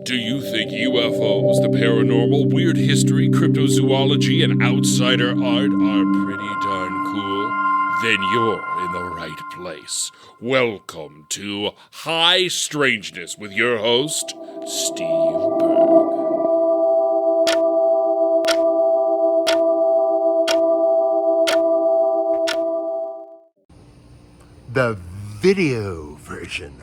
Do you think UFOs, the paranormal, weird history, cryptozoology, and outsider art are pretty darn cool? Then you're in the right place. Welcome to High Strangeness with your host, Steve Berg. The video version.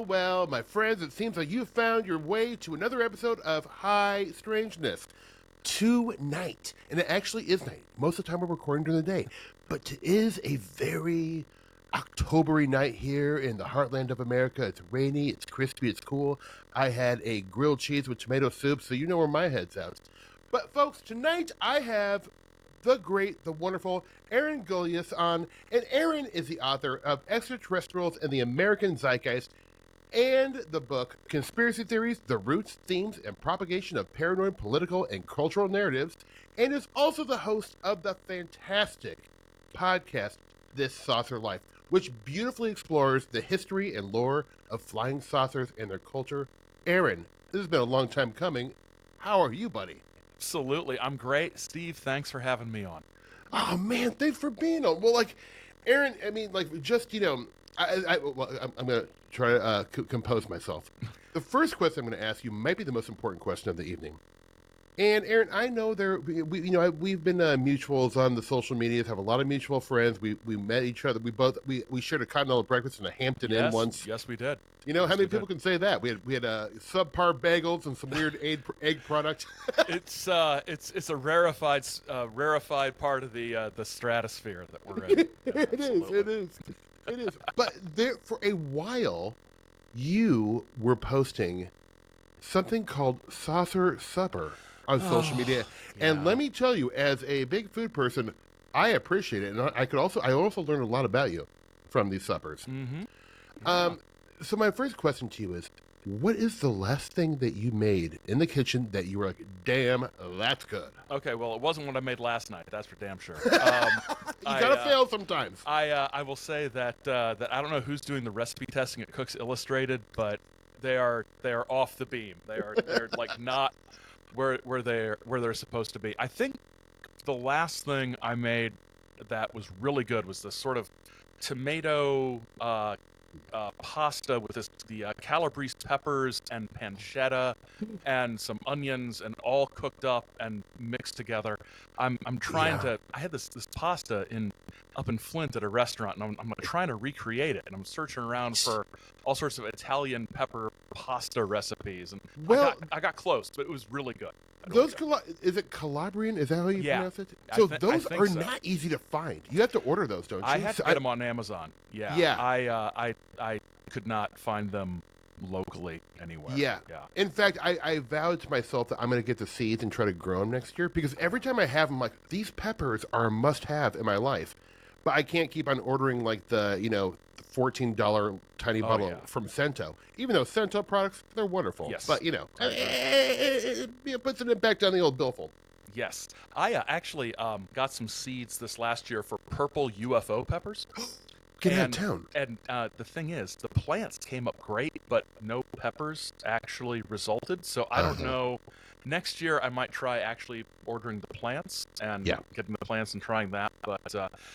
Well, my friends, it seems like you found your way to another episode of High Strangeness. Tonight, and it actually is night. Most of the time we're recording during the day, but it is a very Octobery night here in the heartland of America. It's rainy, it's crispy, it's cool. I had a grilled cheese with tomato soup, so you know where my head's at. But folks, tonight I have the great, the wonderful Aaron Gulyas on, and Aaron is the author of Extraterrestrials and the American Zeitgeist and the book Conspiracy Theories, the Roots, Themes, and Propagation of Paranoid Political and Cultural Narratives, and is also the host of the fantastic podcast This Saucer Life, which beautifully explores the history and lore of flying saucers and their culture. Aaron, this has been a long time coming. How are you, buddy? Absolutely. I'm great. Steve, thanks for having me on. Oh, man, thanks for being on. Well, Aaron, I mean, just, I'm going to try to compose myself. The first question I'm going to ask you might be the most important question of the evening. And, Aaron, I know we've been mutuals on the social medias, have a lot of mutual friends. We met each other. We shared a continental breakfast in a Hampton Inn once. Yes, we did. You know, how many people can say that? We had subpar bagels and some weird egg product. It's a rarefied part of the stratosphere that we're in. Yeah, It is. But for a while, you were posting something called Saucer Supper on social media. Yeah. And let me tell you, as a big food person, I appreciate it. And I also learned a lot about you from these suppers. Mm-hmm. Yeah. So my first question to you is, what is the last thing that you made in the kitchen that you were like, damn, that's good? Okay, well, it wasn't what I made last night. That's for damn sure. You gotta fail sometimes. I will say that I don't know who's doing the recipe testing at Cooks Illustrated, but they are off the beam. They're like not where they're supposed to be. I think the last thing I made that was really good was this sort of tomato pasta with the calabrese peppers and pancetta and some onions and all cooked up and mixed together. I'm trying to. I had this pasta up in Flint at a restaurant, and I'm trying to recreate it. And I'm searching around for all sorts of Italian pepper pasta recipes, and I got close, but it was really good. Is it Calabrian? Is that how you pronounce it? So those are not easy to find. You have to order those, don't you? I had to get them on Amazon. Yeah. I could not find them locally anywhere. Yeah. In fact, I vowed to myself that I'm going to get the seeds and try to grow them next year, because every time I have them, like, these peppers are a must-have in my life. But I can't keep on ordering like the $14 tiny bottle from Cento. Even though Cento products, they're wonderful. Yes. But it puts it back down the old billfold. Yes. I actually got some seeds this last year for purple UFO peppers. Get out of town. And the thing is, the plants came up great, but no peppers actually resulted. So I don't know. Next year, I might try actually ordering the plants and getting the plants and trying that. But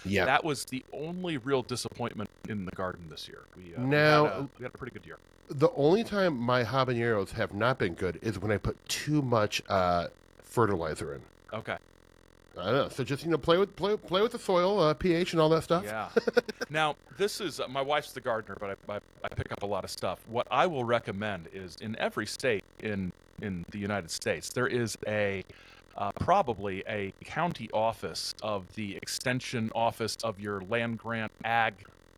that was the only real disappointment in the garden this year. We had a pretty good year. The only time my habaneros have not been good is when I put too much fertilizer in. Okay. I don't know. So just play with the soil, pH, and all that stuff. Yeah. Now this is my wife's the gardener, but I pick up a lot of stuff. What I will recommend is in every state in the United States there is probably a county office of the extension office of your land grant ag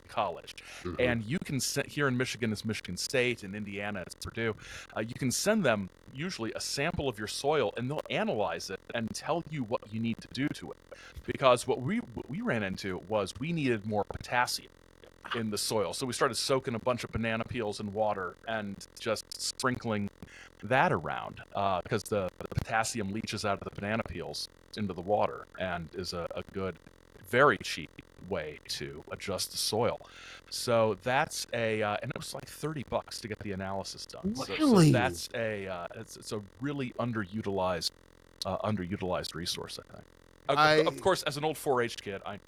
college. Mm-hmm. And you can send, here in Michigan it's Michigan State, in Indiana it's Purdue, you can send them usually a sample of your soil, and they'll analyze it and tell you what you need to do to it. Because what we ran into was we needed more potassium in the soil, so we started soaking a bunch of banana peels in water and just sprinkling that around, because the potassium leaches out of the banana peels into the water and is a good, very cheap way to adjust the soil. So that's and it was like $30 to get the analysis done. So Really? that's it's a really underutilized resource, I think. Of course, as an old 4-H kid, I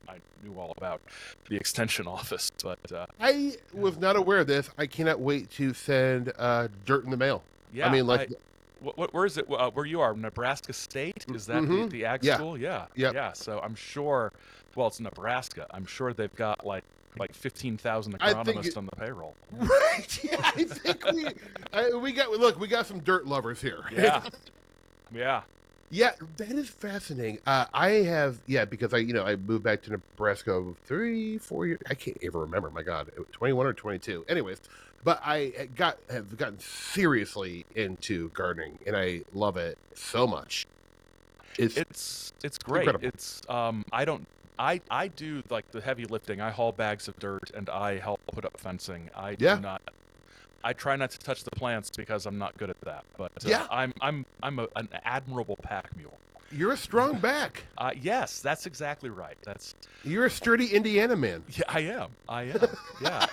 knew all about the extension office, but I was not aware of this. I cannot wait to send dirt in the mail. yeah, I mean, like, where is it? Where you are, Nebraska State? Is that the ag Yeah. school? Yeah, Yep. yeah. So I'm sure. Well, it's Nebraska. I'm sure they've got like 15,000 I think agronomists on the payroll. right? Yeah, I think we got some dirt lovers here. Yeah, yeah. Yeah, that is fascinating. I have, because I moved back to Nebraska 3-4 years. I can't even remember. My God, 21 or 22. Anyways, but I have gotten seriously into gardening, and I love it so much. It's great. incredible. It's I do like the heavy lifting. I haul bags of dirt and I help put up fencing. I try not to touch the plants because I'm not good at that. But I'm an admirable pack mule. You're a strong back. Yes, that's exactly right. You're a sturdy Indiana man. Yeah, I am. Yeah,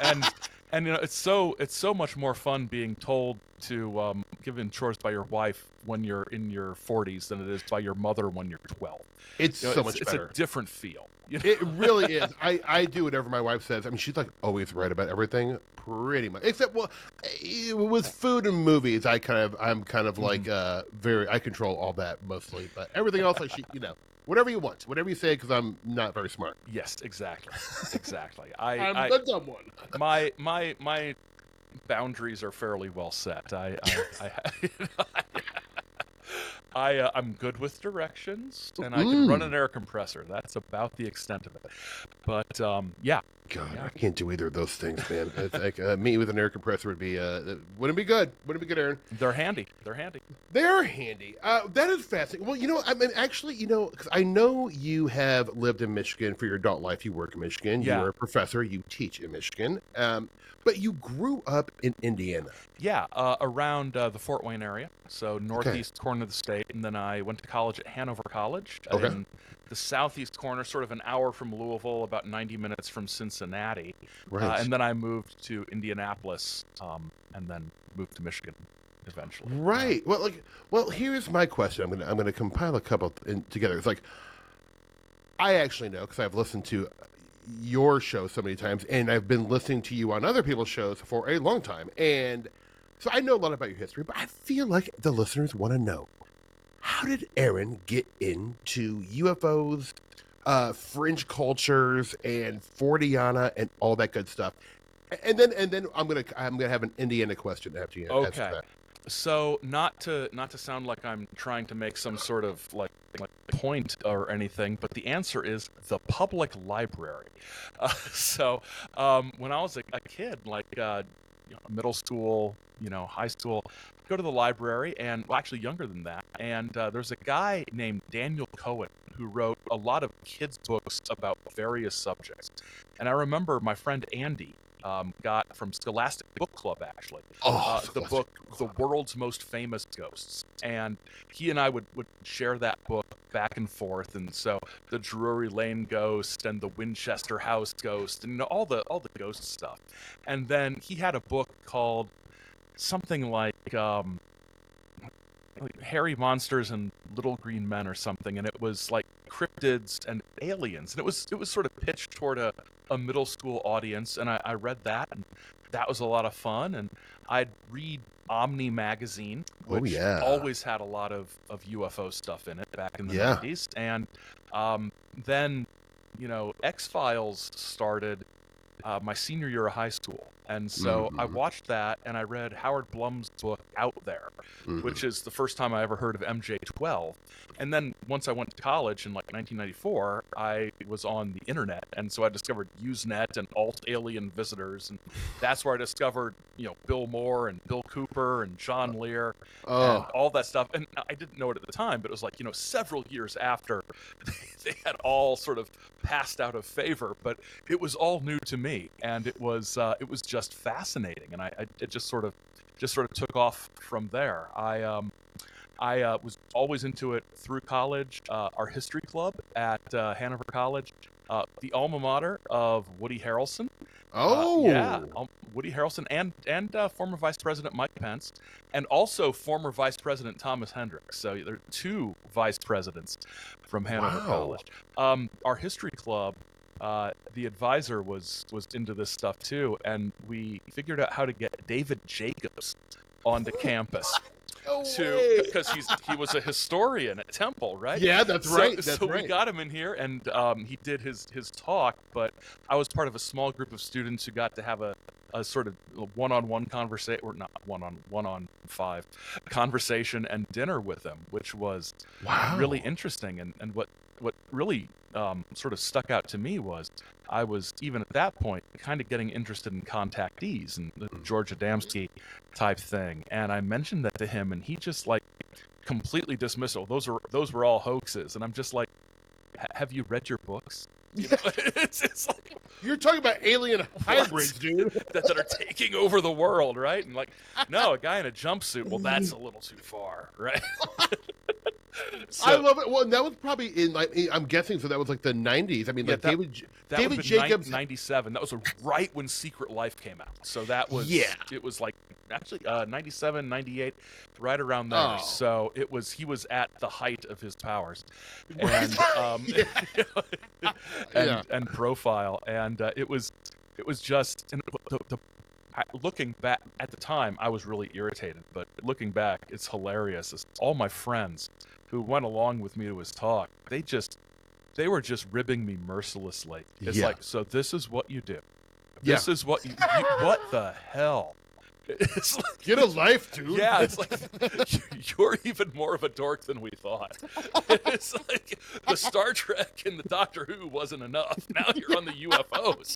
and it's so much more fun being told to give in chores by your wife when you're in your 40s than it is by your mother when you're 12. It's so much better. It's a different feel. It really is. I do whatever my wife says. I mean, she's like always right about everything, pretty much. Except, well, with food and movies, I'm kind of like I control all that mostly. But everything else, whatever you want, whatever you say, because I'm not very smart. Yes, exactly. I'm the dumb one. My boundaries are fairly well set. I'm good with directions, and I can run an air compressor. That's about the extent of it. But yeah. God, I can't do either of those things, man. It's like me with an air compressor wouldn't be good. Wouldn't be good, Aaron. They're handy. They're handy. That is fascinating. Well, I mean, actually, because I know you have lived in Michigan for your adult life. You work in Michigan. Yeah. You're a professor. You teach in Michigan. But you grew up in Indiana. Yeah, around the Fort Wayne area, so northeast corner of the state, and then I went to college at Hanover College in the southeast corner, sort of an hour from Louisville, about 90 minutes from Cincinnati. Right. And then I moved to Indianapolis, and then moved to Michigan eventually. Right. Well, here's my question. I'm gonna compile a couple together. It's like I actually know because I've listened to your show so many times, and I've been listening to you on other people's shows for a long time, and so I know a lot about your history. But I feel like the listeners want to know, how did Aaron get into UFOs, fringe cultures, and Fortiana, and all that good stuff? And then I'm gonna have an Indiana question after you answer that. So not to sound like I'm trying to make some sort of like point or anything, but the answer is the public library. So when I was a kid, like middle school, high school, go to the library, and actually younger than that, and there's a guy named Daniel Cohen who wrote a lot of kids' books about various subjects. And I remember my friend Andy got from Scholastic Book Club, actually, the book The World's Most Famous Ghosts. And he and I would share that book back and forth. And so the Drury Lane Ghost and the Winchester House Ghost and all the ghost stuff. And then he had a book called something like Hairy Monsters and Little Green Men or something, and it was like cryptids and aliens, and it was sort of pitched toward a middle school audience, and I read that, and that was a lot of fun. And I'd read Omni magazine, which always had a lot of UFO stuff in it back in the 90s, and then X-Files started my senior year of high school. And so I watched that, and I read Howard Blum's book Out There, which is the first time I ever heard of MJ-12. And then once I went to college in like 1994, I was on the internet, and so I discovered Usenet and Alt-Alien Visitors, and that's where I discovered Bill Moore and Bill Cooper and John Lear and all that stuff. And I didn't know it at the time, but it was like several years after they had all sort of passed out of favor, but it was all new to me, and it was just fascinating, and it just sort of took off from there. I was always into it through college. Our history club at Hanover College the alma mater of Woody Harrelson. Oh, Woody Harrelson and former Vice President Mike Pence, and also former Vice President Thomas Hendricks. So there are two vice presidents from Hanover Wow. College. Our history club, the advisor was into this stuff too, and we figured out how to get David Jacobs onto campus. Because he was a historian at Temple, right? Yeah, that's right. So we got him in here, and he did his talk. But I was part of a small group of students who got to have a sort of one-on-one conversation, or not one-on-five conversation and dinner with him, which was really interesting. And what really sort of stuck out to me was I was, even at that point, kind of getting interested in contactees and the George Adamski type thing. And I mentioned that to him, and he just like completely dismissed, "Oh, those were all hoaxes." And I'm just like, "Have you read your books?" You know, it's like, you're talking about alien hybrids, dude. that are taking over the world, right? And like, no, a guy in a jumpsuit, well, that's a little too far, right? I love it. Well, and that was probably in, like, I'm guessing, so that was like the 90s. I mean, like David Jacobs. 97. That was right when Secret Life came out. So that was, it was like, actually 97, 98, right around there. Oh. So he was at the height of his powers. And, and profile. And it was just, and looking back at the time, I was really irritated, but looking back, it's hilarious. All my friends who went along with me to his talk, they were just ribbing me mercilessly. It's like, so this is what you do. This is what you what the hell? It's like, get a life, dude. Yeah, it's like you're even more of a dork than we thought. It's like the Star Trek and the Doctor Who wasn't enough. Now you're on the UFOs.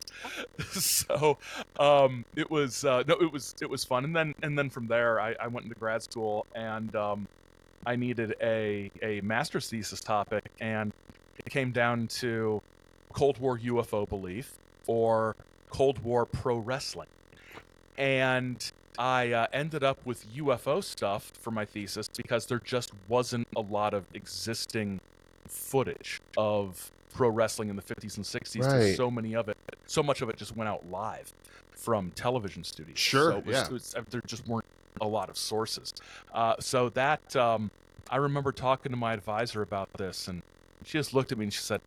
So it was fun. And then from there, I went into grad school, and I needed a master's thesis topic, and it came down to Cold War UFO belief or Cold War pro wrestling. And I ended up with UFO stuff for my thesis because there just wasn't a lot of existing footage of pro wrestling in the 50s and 60s. Right. So much of it just went out live from television studios. Sure, So there just weren't a lot of sources. So that I remember talking to my advisor about this, and she just looked at me and she said,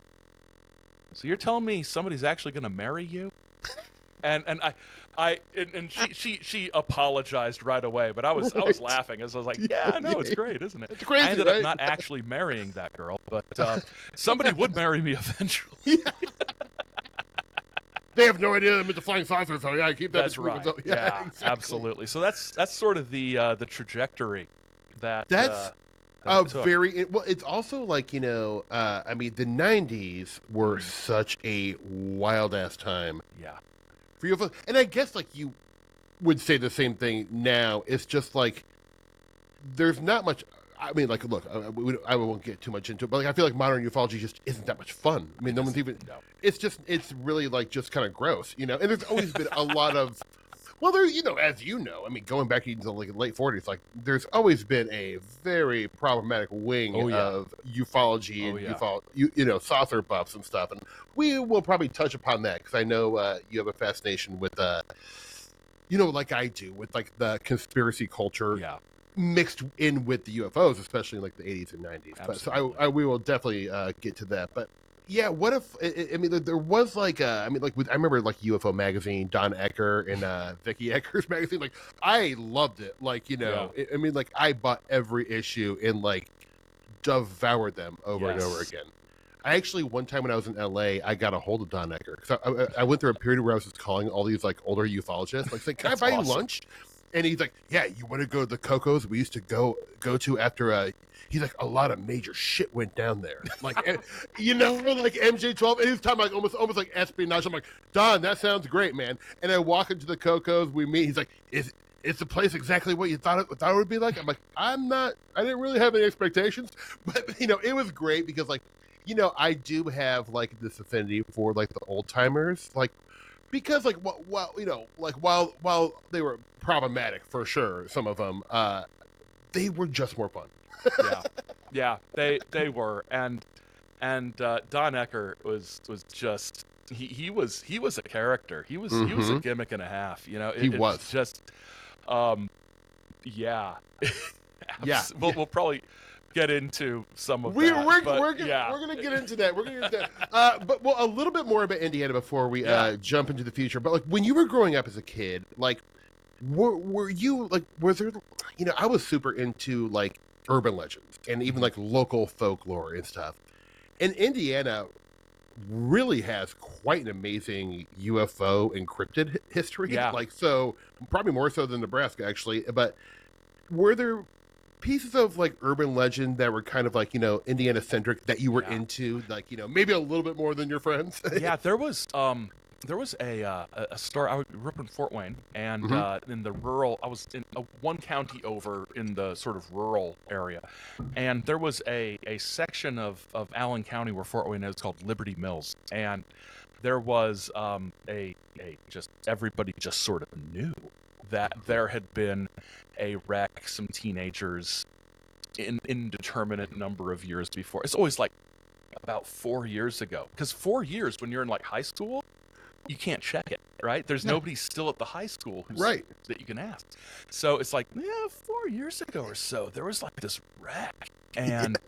"So you're telling me somebody's actually going to marry you?" And she apologized right away, but I was laughing as I was like, "Yeah, no, it's great, isn't it?" It's crazy, I ended right? up not actually marrying that girl, but somebody would marry me eventually. They have no idea I'm into flying saucers, so yeah, keep that. That's right. Yeah, exactly. Absolutely. So that's sort of the trajectory that. That's that it took. well. It's also like, I mean, the 90s were such a wild ass time. Yeah. For UFOs, and I guess like you would say the same thing now. It's just like there's not much. I mean, like, look, I won't get too much into it, but like I feel like modern ufology just isn't that much fun. I mean, no one's even. No. It's really like just kind of gross, And there's always been a lot of. Well, there, as you know, I mean, going back into like the late 40s, like there's always been a very problematic wing of ufology and saucer buffs and stuff, and we will probably touch upon that because I know you have a fascination with, like I do, with like the conspiracy culture mixed in with the UFOs, especially in like the 80s and 90s. But, so we will definitely get to that, but. Yeah, what if? I mean, there was like, I remember like UFO magazine, Don Ecker and Vicky Ecker's magazine. Like, I loved it. Like, I mean, like I bought every issue and like devoured them over and over again. I actually, one time when I was in LA, I got a hold of Don Ecker because I went through a period where I was just calling all these like older ufologists, like, saying, "Can I buy you lunch?" And he's like, "Yeah, you want to go to the Cocos we used to go to after he's like, a lot of major shit went down there. Like, like MJ12, and he's talking like almost like espionage. I'm like, Don, that sounds great, man. And I walk into the Cocos, we meet. He's like, is the place exactly what you thought it would be like? I'm like, I didn't really have any expectations, but it was great because like, I do have like this affinity for like the old timers, like. Because like while they were problematic for sure, some of them, they were just more fun. Yeah, they were, and And Don Ecker was just he was a character. He was a gimmick and a half. You know, He was. It's just yeah. Yeah. We'll probably get into some of We're that. gonna get into that. We're gonna get into that. But a little bit more about Indiana before we jump into the future. But like when you were growing up as a kid, like were you like was there? You know, I was super into like urban legends and even like local folklore and stuff. And Indiana really has quite an amazing UFO encrypted history. Yeah. Like so, probably more so than Nebraska actually. But were there pieces of like urban legend that were kind of like, you know, Indiana centric that you were into, like, you know, maybe a little bit more than your friends? Yeah, there was a story. I grew up in Fort Wayne, and in the rural, I was in one county over in the sort of rural area, and there was a section of Allen County where Fort Wayne is called Liberty Mills, and there was just everybody just sort of knew that there had been a wreck, some teenagers, in indeterminate number of years before. It's always like about 4 years ago, because 4 years when you're in like high school, you can't check it, right? There's nobody still at the high school that you can ask. So it's like, 4 years ago or so, there was like this wreck, and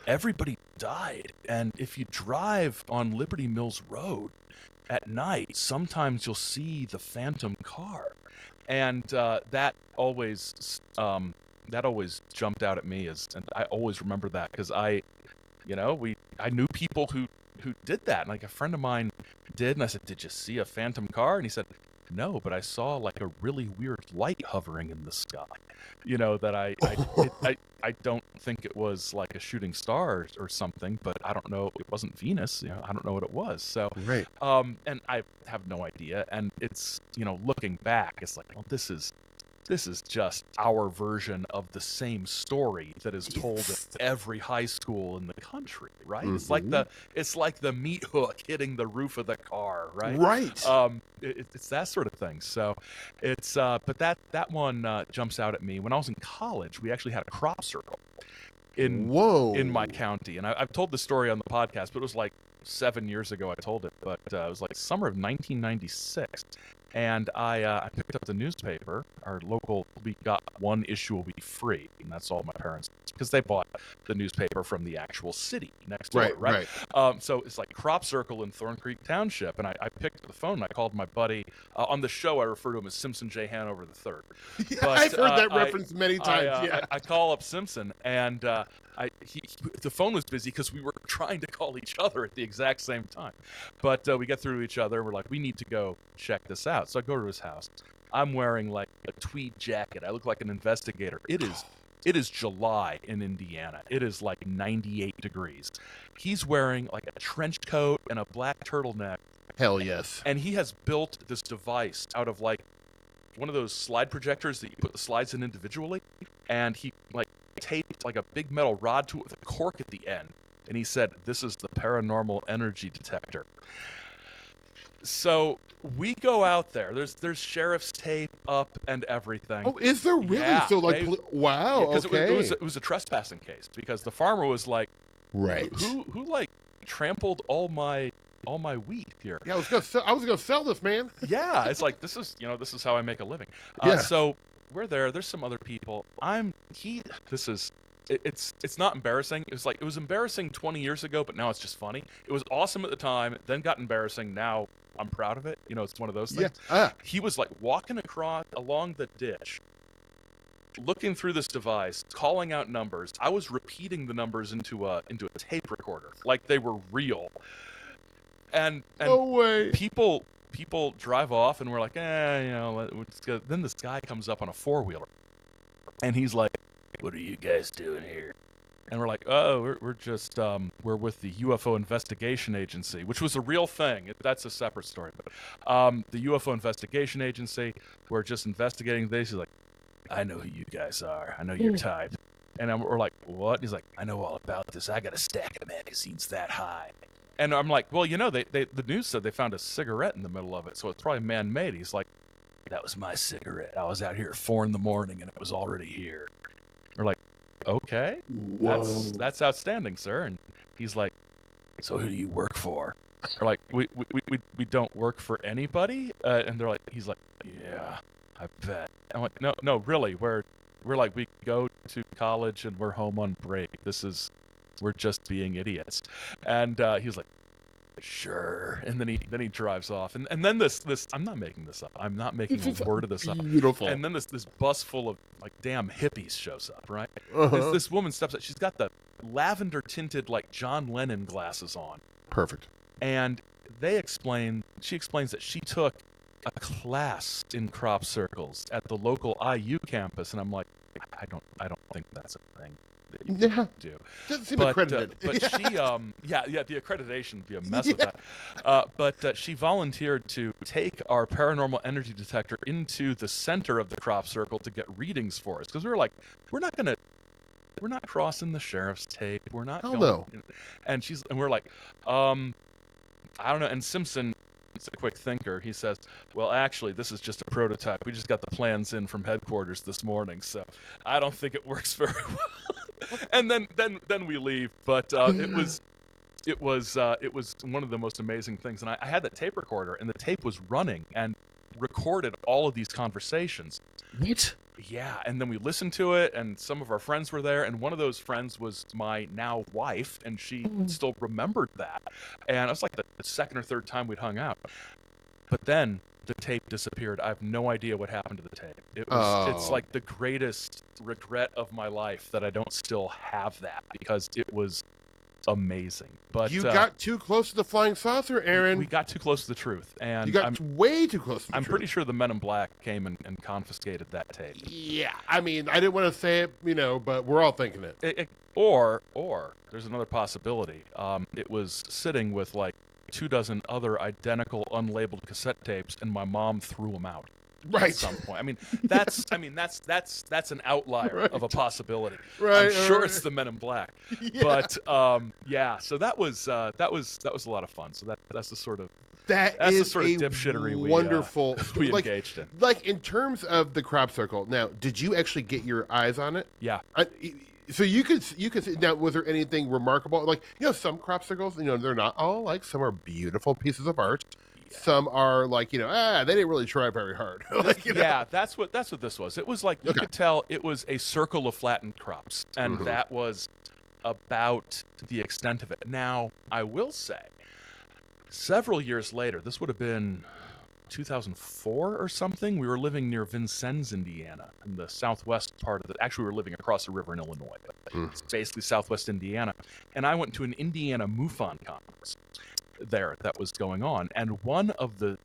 everybody died. And if you drive on Liberty Mills Road at night, sometimes you'll see the phantom car. And that always jumped out at me, and I always remember that because I knew people who did that. Like a friend of mine did, and I said, "Did you see a phantom car?" And he said, "No, but I saw like a really weird light hovering in the sky. You know that I don't think it was like a shooting star or something, but I don't know. It wasn't Venus. You know, I don't know what it was. So Right. And I have no idea. And it's, you know, looking back, it's like, well, this is just our version of the same story that is told at every high school in the country, right? It's like the meat hook hitting the roof of the car, right? Right. It's that sort of thing. So it's but that one jumps out at me. When I was in college, we actually had a crop circle in my county, and I've told the story on the podcast, but it was like 7 years ago I told it, but it was like summer of 1996. And I picked up the newspaper. Our local, we got one issue a week free, and that's all my parents, because they bought the newspaper from the actual city next door, right? So it's like crop circle in Thorn Creek Township, and I picked up the phone and I called my buddy. On the show, I refer to him as Simpson J. Hanover III. Yeah, I've heard that reference many times. I call up Simpson, and the phone was busy because we were trying to call each other at the exact same time. But we get through to each other, and we're like, we need to go check this out. So I go to his house. I'm wearing like a tweed jacket. I look like an investigator. It is July in Indiana. It is like 98 degrees. He's wearing like a trench coat and a black turtleneck. Hell yes. And he has built this device out of like one of those slide projectors that you put the slides in individually. And he like taped like a big metal rod to it with a cork at the end. And he said, "This is the paranormal energy detector." So we go out there. There's sheriff's tape up and everything. Oh, is there really? Yeah, so like, wow. Because okay. it was a trespassing case, because the farmer was like, right. Who like trampled all my wheat here? Yeah, I was gonna sell this, man. Yeah, it's like this is how I make a living. So we're there. There's some other people. It's not embarrassing. It was embarrassing 20 years ago, but now it's just funny. It was awesome at the time, then got embarrassing. Now I'm proud of it. You know, it's one of those things. Yeah. He was like walking along the ditch, looking through this device, calling out numbers. I was repeating the numbers into a tape recorder, like they were real. And no way. People drive off, and we're like, let's go. Then this guy comes up on a 4-wheeler, and he's like, "What are you guys doing here?" And we're like, "Oh, we're just we're with the UFO Investigation Agency," which was a real thing. That's a separate story. But the UFO Investigation Agency, we're just investigating this. He's like, "I know who you guys are. I know your type." And we're like, "What?" He's like, "I know all about this. I got a stack of magazines that high." And I'm like, "Well, the news said they found a cigarette in the middle of it, so it's probably man-made." He's like, "That was my cigarette. I was out here at 4 a.m, and it was already here." We're like, "Okay, that's outstanding, sir." And he's like, so who do you work for? They're like, we don't work for anybody. And they're like, he's like, yeah, I bet. I'm like, no, really, we're like, we go to college and we're home on break. We're just being idiots. And he was like, sure. And then he drives off. And then this I'm not making this up. I'm not making a word of this up. Beautiful. And then this bus full of like damn hippies shows up, right? Uh-huh. This woman steps up. She's got the lavender tinted like John Lennon glasses on. Perfect. And she explains that she took a class in crop circles at the local IU campus, and I'm like, I don't think that's a thing that you can do. Doesn't seem accredited. But she, the accreditation would be a mess with that. But she volunteered to take our paranormal energy detector into the center of the crop circle to get readings for us, because we were like, we're not crossing the sheriff's tape. We're not. Hell no. And we're like, I don't know. And Simpson, he's a quick thinker. He says, well, actually, this is just a prototype. We just got the plans in from headquarters this morning, so I don't think it works very well. And then we leave. But it was one of the most amazing things. And I had that tape recorder, and the tape was running and recorded all of these conversations. What? Yeah, and then we listened to it, and some of our friends were there, and one of those friends was my now wife, and she still remembered that. And it was like the second or third time we'd hung out. But then the tape disappeared. I have no idea what happened to the tape. It's like the greatest regret of my life that I don't still have that, because it was amazing. But you got too close to the flying saucer, Aaron. We got too close to the truth, and you got way too close to the I'm truth. pretty sure the Men in Black came and confiscated that tape. Yeah, I mean, I didn't want to say it, but we're all thinking it. Or there's another possibility. It was sitting with like 24 other identical unlabeled cassette tapes, and my mom threw them out. Right. At some point. I mean, that's an outlier of a possibility. Right. I'm sure it's the Men in Black. Yeah. But so that was a lot of fun. So that's the sort of That's the sort of dipshittery wonderful we engaged in. Like in terms of the crop circle. Now, did you actually get your eyes on it? Yeah. So you could see, now, was there anything remarkable? Like, some crop circles, they're not all like, some are beautiful pieces of art. Yeah. Some are like, they didn't really try very hard. Yeah, that's what this was. It was like, you could tell it was a circle of flattened crops, and that was about the extent of it. Now, I will say, several years later, this would have been 2004 or something, we were living near Vincennes, Indiana, in the southwest part of actually we were living across the river in Illinois, but it's basically southwest Indiana, and I went to an Indiana MUFON conference there that was going on, and one of the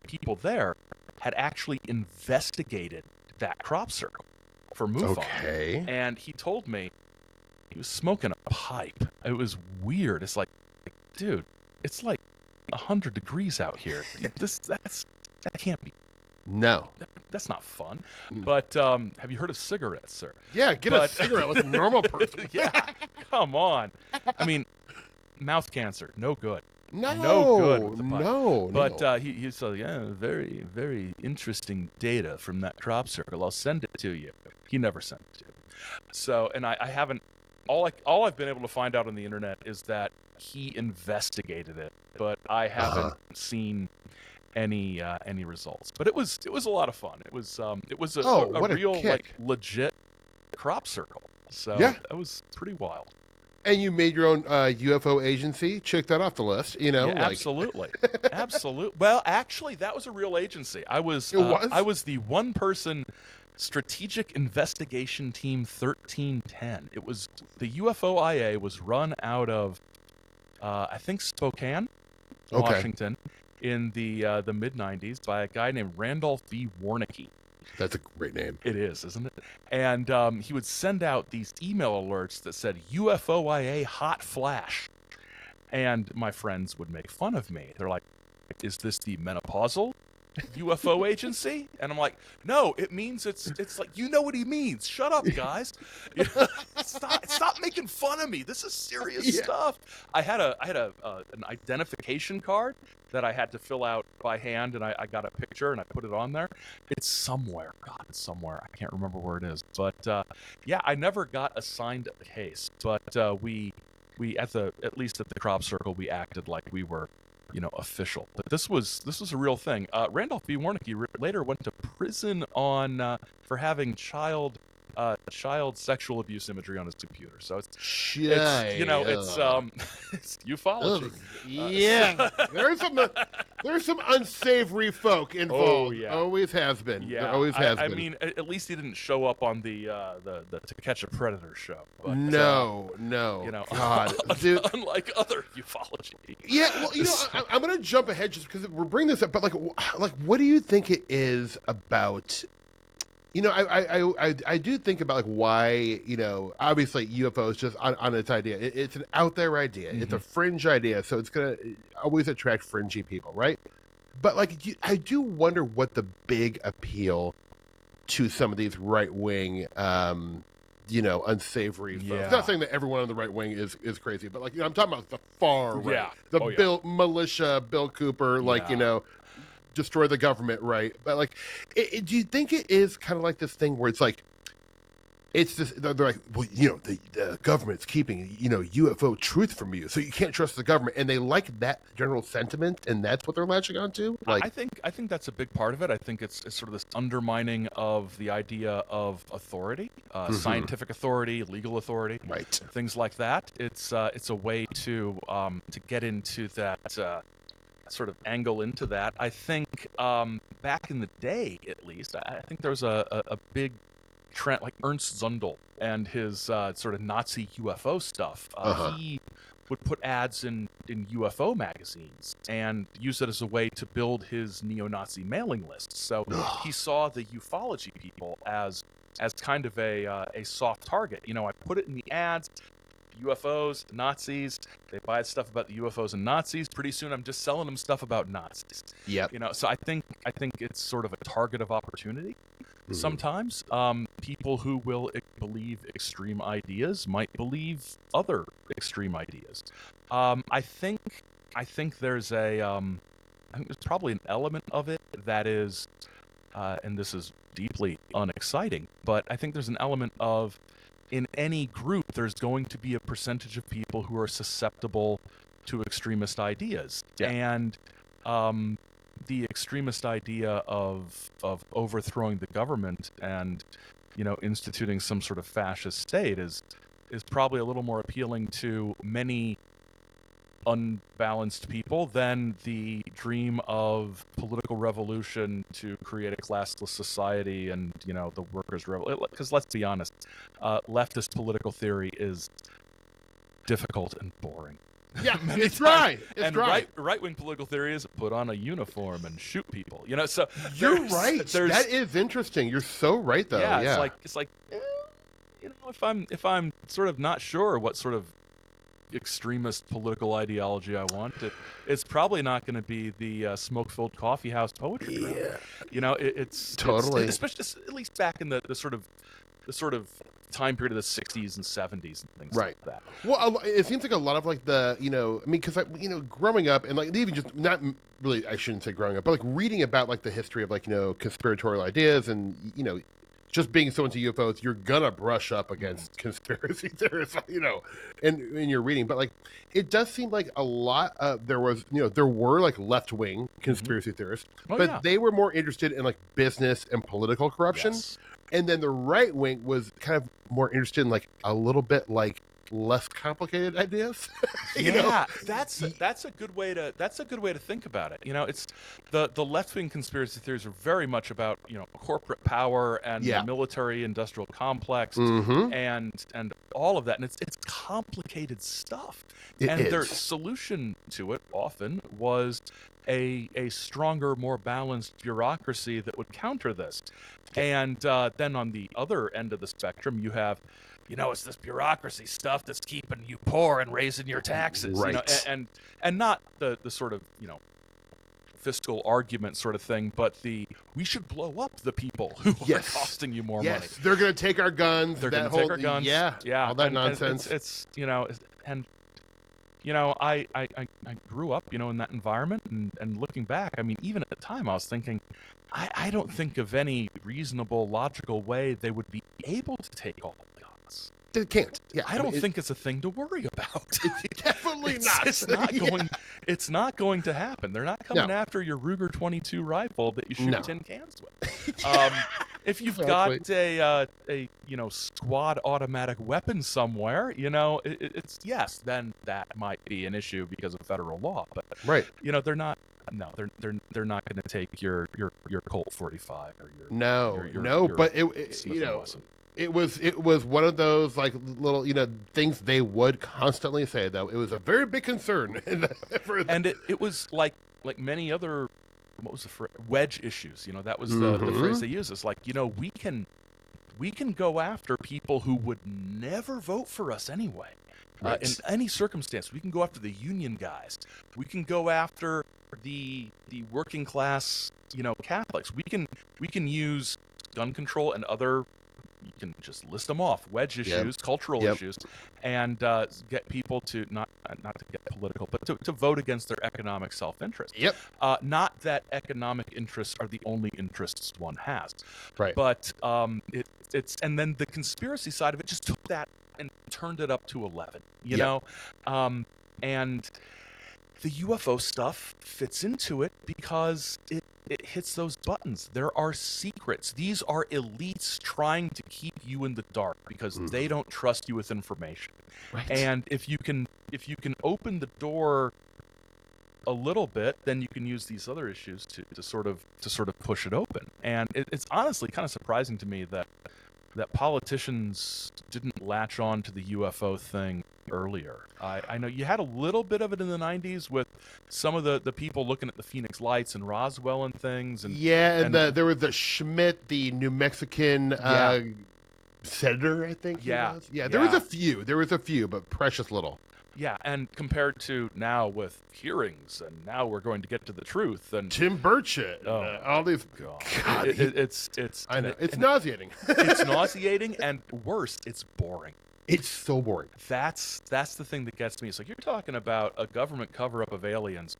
people there had actually investigated that crop circle for MUFON. Okay. And he told me he was smoking a pipe. It was weird. It's like, dude, it's like 100 degrees out here. That can't be. No. That's not fun. But have you heard of cigarettes, sir? Yeah, get a cigarette like a normal person. Yeah, come on. I mean, mouth cancer, no good. No good with the pipe. No. But he said, very, very interesting data from that crop circle. I'll send it to you. He never sent it to me. So, and I haven't. All I've been able to find out on the internet is that he investigated it, but I haven't seen any results. But it was a lot of fun. It was a real like legit crop circle. So that was pretty wild. And you made your own UFO agency. Check that off the list. Absolutely, absolutely. Well, actually, that was a real agency. I was the one-person Strategic Investigation Team 1310. It was the UFOIA was run out of I think Spokane, Washington, in the mid-90s by a guy named Randolph B. Warnicki. That's a great name. It is, isn't it? And he would send out these email alerts that said UFOIA hot flash. And my friends would make fun of me. They're like, is this the menopausal UFO agency? And I'm like, no, it means it's like, you know what he means. Shut up, guys. Stop making fun of me. This is serious stuff. I had an identification card that I had to fill out by hand, and I got a picture and I put it on there. It's somewhere. God, it's somewhere. I can't remember where it is. But I never got assigned a case. But we at least at the crop circle, we acted like we were, official. But this was a real thing. Randolph B. Warnicki later went to prison on for having child sexual abuse imagery on his computer. So it's it's ufology. Ugh. Yeah, there's some unsavory folk involved. Oh, yeah. Always has been. Yeah, There always has been. I mean, at least he didn't show up on the To Catch a Predator show. But, no, God, dude. Unlike other ufology. Yeah, well, I'm gonna jump ahead just because we're bringing this up, but like, what do you think it is about? I do think about like why, obviously UFOs just on its idea. It's an out there idea. Mm-hmm. It's a fringe idea, so it's gonna always attract fringy people, right? But like, I do wonder what the big appeal to some of these right wing, unsavory folks. Yeah. Not saying that everyone on the right wing is crazy, but like, I'm talking about the far right, Yeah. the Oh, yeah. Militia, Bill Cooper, like destroy the government, right? But like, do you think it is kind of like this thing where it's like, it's this, they're like, well, the government's keeping, UFO truth from you, so you can't trust the government, and they like that general sentiment, and that's what they're latching onto. Like, I think that's a big part of it. I think it's sort of this undermining of the idea of authority, scientific authority, legal authority, right? Things like that. It's a way to get into that. Sort of angle into that. I think back in the day, at least, I think there was a big trend, like Ernst Zundel and his sort of Nazi UFO stuff. He would put ads in UFO magazines and use it as a way to build his neo-Nazi mailing list. So he saw the ufology people as kind of a soft target. I put it in the ads. UFOs, Nazis, they buy stuff about the UFOs and Nazis. Pretty soon I'm just selling them stuff about Nazis. Yeah. So I think it's sort of a target of opportunity. Mm-hmm. Sometimes people who will believe extreme ideas might believe other extreme ideas. I think there's I think there's probably an element of it that is, and this is deeply unexciting, but I think there's an element of, in any group, there's going to be a percentage of people who are susceptible to extremist ideas. Yeah. And the extremist idea of overthrowing the government and, instituting some sort of fascist state is probably a little more appealing to many unbalanced people than the dream of political revolution to create a classless society and the workers' revolution. Because let's be honest, leftist political theory is difficult and boring. Yeah, it's dry. It's dry. Right-wing political theory is put on a uniform and shoot people. So you're right. That is interesting. You're so right, though. Yeah. It's like if I'm sort of not sure what sort of extremist political ideology I want, it's probably not going to be the smoke-filled coffee house poetry. Yeah, it's totally, especially at least back in the sort of time period of the 60s and 70s and things right. like that. Well, it seems like a lot of like the because growing up and like even just not really, I shouldn't say growing up, but like reading about like the history of like conspiratorial ideas and just being so into UFOs, you're gonna brush up against conspiracy theorists, in your reading. But like, it does seem like a lot of there were like left wing conspiracy theorists, but they were more interested in like business and political corruption, and then the right wing was kind of more interested in like a little bit like less complicated ideas. That's a good way to think about it. It's the left-wing conspiracy theories are very much about corporate power and the military industrial complex and all of that, and it's complicated stuff. Their solution to it often was a stronger, more balanced bureaucracy that would counter this. And then on the other end of the spectrum, you have it's this bureaucracy stuff that's keeping you poor and raising your taxes, right? And not the sort of fiscal argument sort of thing, but we should blow up the people who are costing you more money. They're going to take our guns. They're going to take our guns. Yeah, all that nonsense. It's I grew up in that environment, and looking back, I mean, even at the time, I was thinking, I don't think of any reasonable, logical way they would be able to take all of us. They can't. Yeah, I don't think it's a thing to worry about. It's definitely not. It's not going. It's not going to happen. They're not coming after your Ruger 22 rifle that you shoot tin cans with. If you've got a squad automatic weapon somewhere, it's yes, then that might be an issue because of federal law. But they're not. No, they're not going to take your Colt 45 or your but it was one of those like little things they would constantly say, though. It was a very big concern. And it was like many other, what was the phrase? Wedge issues. That was the phrase they used. It's like, we can go after people who would never vote for us anyway. In any circumstance, we can go after the union guys. We can go after the working class, Catholics. We can use gun control and other. You can just list them off: wedge issues, cultural issues, and get people to not to get political, but to vote against their economic self-interest. Not that economic interests are the only interests one has, but it's and then the conspiracy side of it just took that and turned it up to 11. And the UFO stuff fits into it because it hits those buttons. There are secrets. These are elites trying to keep you in the dark because they don't trust you with information. And if you can open the door a little bit, then you can use these other issues to sort of push it open. And it's honestly kind of surprising to me that politicians didn't latch on to the UFO thing earlier. I know you had a little bit of it in the 90s with some of the people looking at the Phoenix Lights and Roswell and things. And there was the Schmidt, the New Mexican senator, I think. There was a few, but precious little. Yeah, and compared to now with hearings, and now we're going to get to the truth, and Tim Burchett, all these. God, it's I know it's nauseating. It's nauseating, and worse, it's boring. It's so boring. That's the thing that gets me. It's like you're talking about a government cover-up of aliens,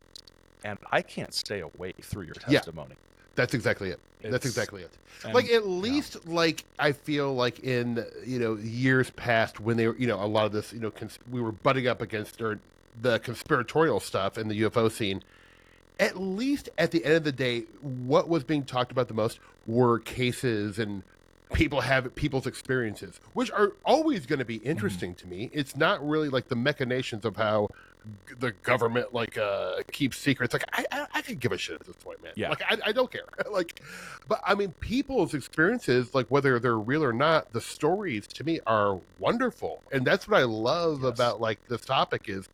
and I can't stay awake through your testimony. That's exactly it. That's exactly it. Like at least, like I feel like in years past when they were a lot of this we were butting up against the conspiratorial stuff in the UFO scene. At least at the end of the day, what was being talked about the most were cases and people's experiences, which are always going to be interesting to me. It's not really like the machinations of how the government keeps secrets. Like I could give a shit at this point, man. Like I don't care. But I mean, people's experiences, like whether they're real or not, the stories to me are wonderful, and that's what I love about this topic is.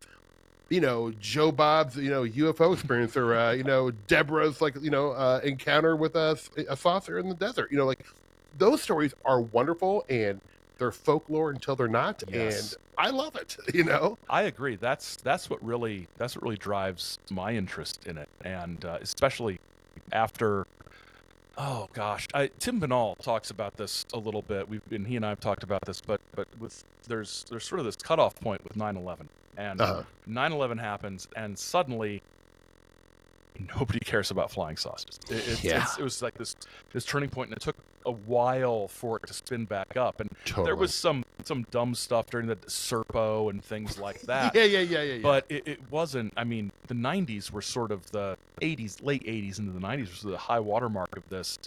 Joe Bob's, UFO experience, or Deborah's, encounter with a saucer in the desert. Those stories are wonderful, and they're folklore until they're not, and I love it. I agree. That's what really drives my interest in it, and especially after. Oh gosh, Tim Binnall talks about this a little bit. He and I have talked about this, but there's sort of this cutoff point with 9/11, and 9/11 happens, and suddenly nobody cares about flying saucers. It was like this turning point, and it took a while for it to spin back up. And there was some dumb stuff during the Serpo and things like that. Yeah. But it wasn't. I mean, the 90s were sort of the 80s, late 80s into the 90s was the high watermark of this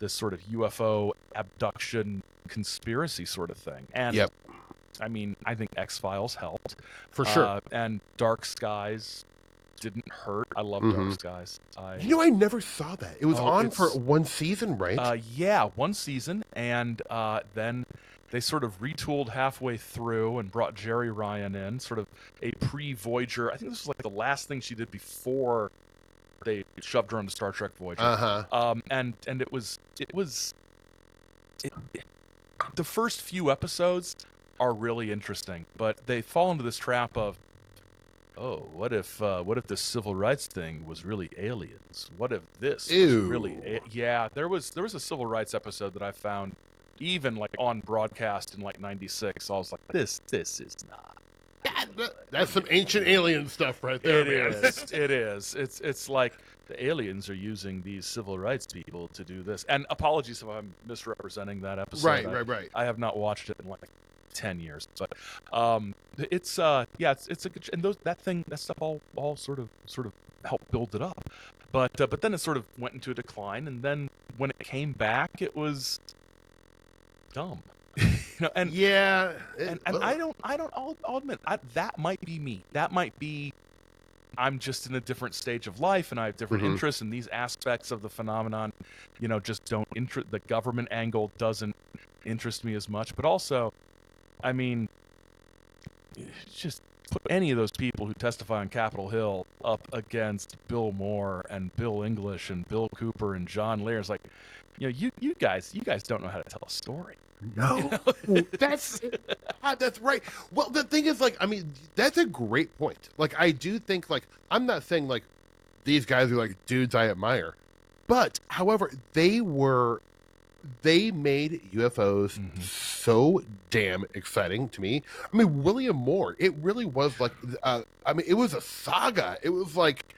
sort of UFO abduction conspiracy sort of thing. And I mean, I think X-Files helped for sure, and Dark Skies didn't hurt. I love Dark Skies. I never saw that. It was on for one season, right? One season, and then they sort of retooled halfway through and brought Jerry Ryan in, sort of a pre-Voyager. I think this was like the last thing she did before they shoved her onto Star Trek Voyager. And it was the first few episodes are really interesting, but they fall into this trap of, oh, what if this civil rights thing was really aliens? What if this was really? There was a civil rights episode that I found, even like on broadcast in like '96. I was like, this is not. That's some ancient alien stuff right there. It is. It's like the aliens are using these civil rights people to do this. And apologies if I'm misrepresenting that episode. Right. I have not watched it in like 10 years. But it's yeah, it's a good, and that stuff all sort of helped build it up. But then it sort of went into a decline, and then when it came back, it was dumb. And yeah, and I'll admit, that might be me. That might be, I'm just in a different stage of life, and I have different interests, and these aspects of the phenomenon, just don't interest. The government angle doesn't interest me as much. But also, I mean, just put any of those people who testify on Capitol Hill up against Bill Moore and Bill English and Bill Cooper and John Lear. It's like, you guys don't know how to tell a story. No, that's right. Well, the thing is, like, I mean, that's a great point. Like, I do think, like, I'm not saying, like, these guys are, like, dudes I admire. But, however, they made UFOs so damn exciting to me. I mean, William Moore, it really was, like, it was a saga. It was, like,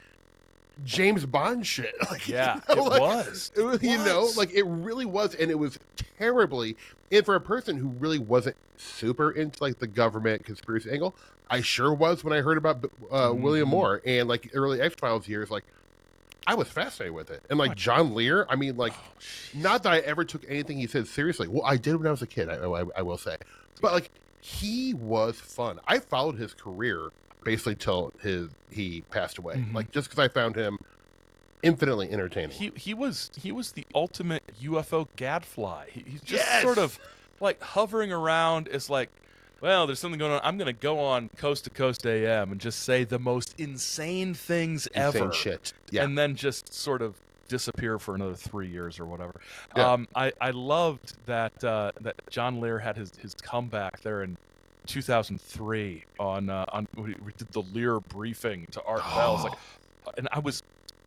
James Bond shit. Like, yeah, it was. It was, like, it really was, and it was terribly. And for a person who really wasn't super into, like, the government conspiracy angle, I sure was when I heard about William Moore and, like, early X-Files years. Like, I was fascinated with it. And, like, John Lear, I mean, like, not that I ever took anything he said seriously. Well, I did when I was a kid, I will say. But, like, he was fun. I followed his career basically till he passed away. Like, just because I found him infinitely entertaining. He was the ultimate UFO gadfly. He's just sort of like hovering around. It's like, well, there's something going on. I'm going to go on Coast to Coast AM and just say the most insane things ever. Shit. Yeah. And then just sort of disappear for another 3 years or whatever. Yeah. I loved that John Lear had his comeback there in 2003 on we did the Lear briefing to Art Bell. Like, and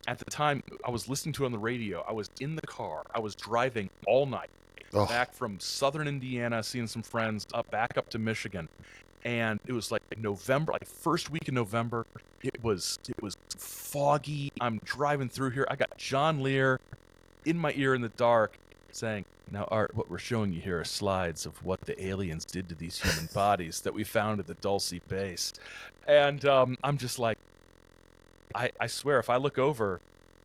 at the time, I was listening to it on the radio. I was in the car. I was driving all night back from southern Indiana, seeing some friends, back up to Michigan. And it was like November, like first week in November. It was foggy. I'm driving through here. I got John Lear in my ear in the dark saying, "Now, Art, what we're showing you here are slides of what the aliens did to these human bodies that we found at the Dulce base." And I'm just like, I swear, if I look over,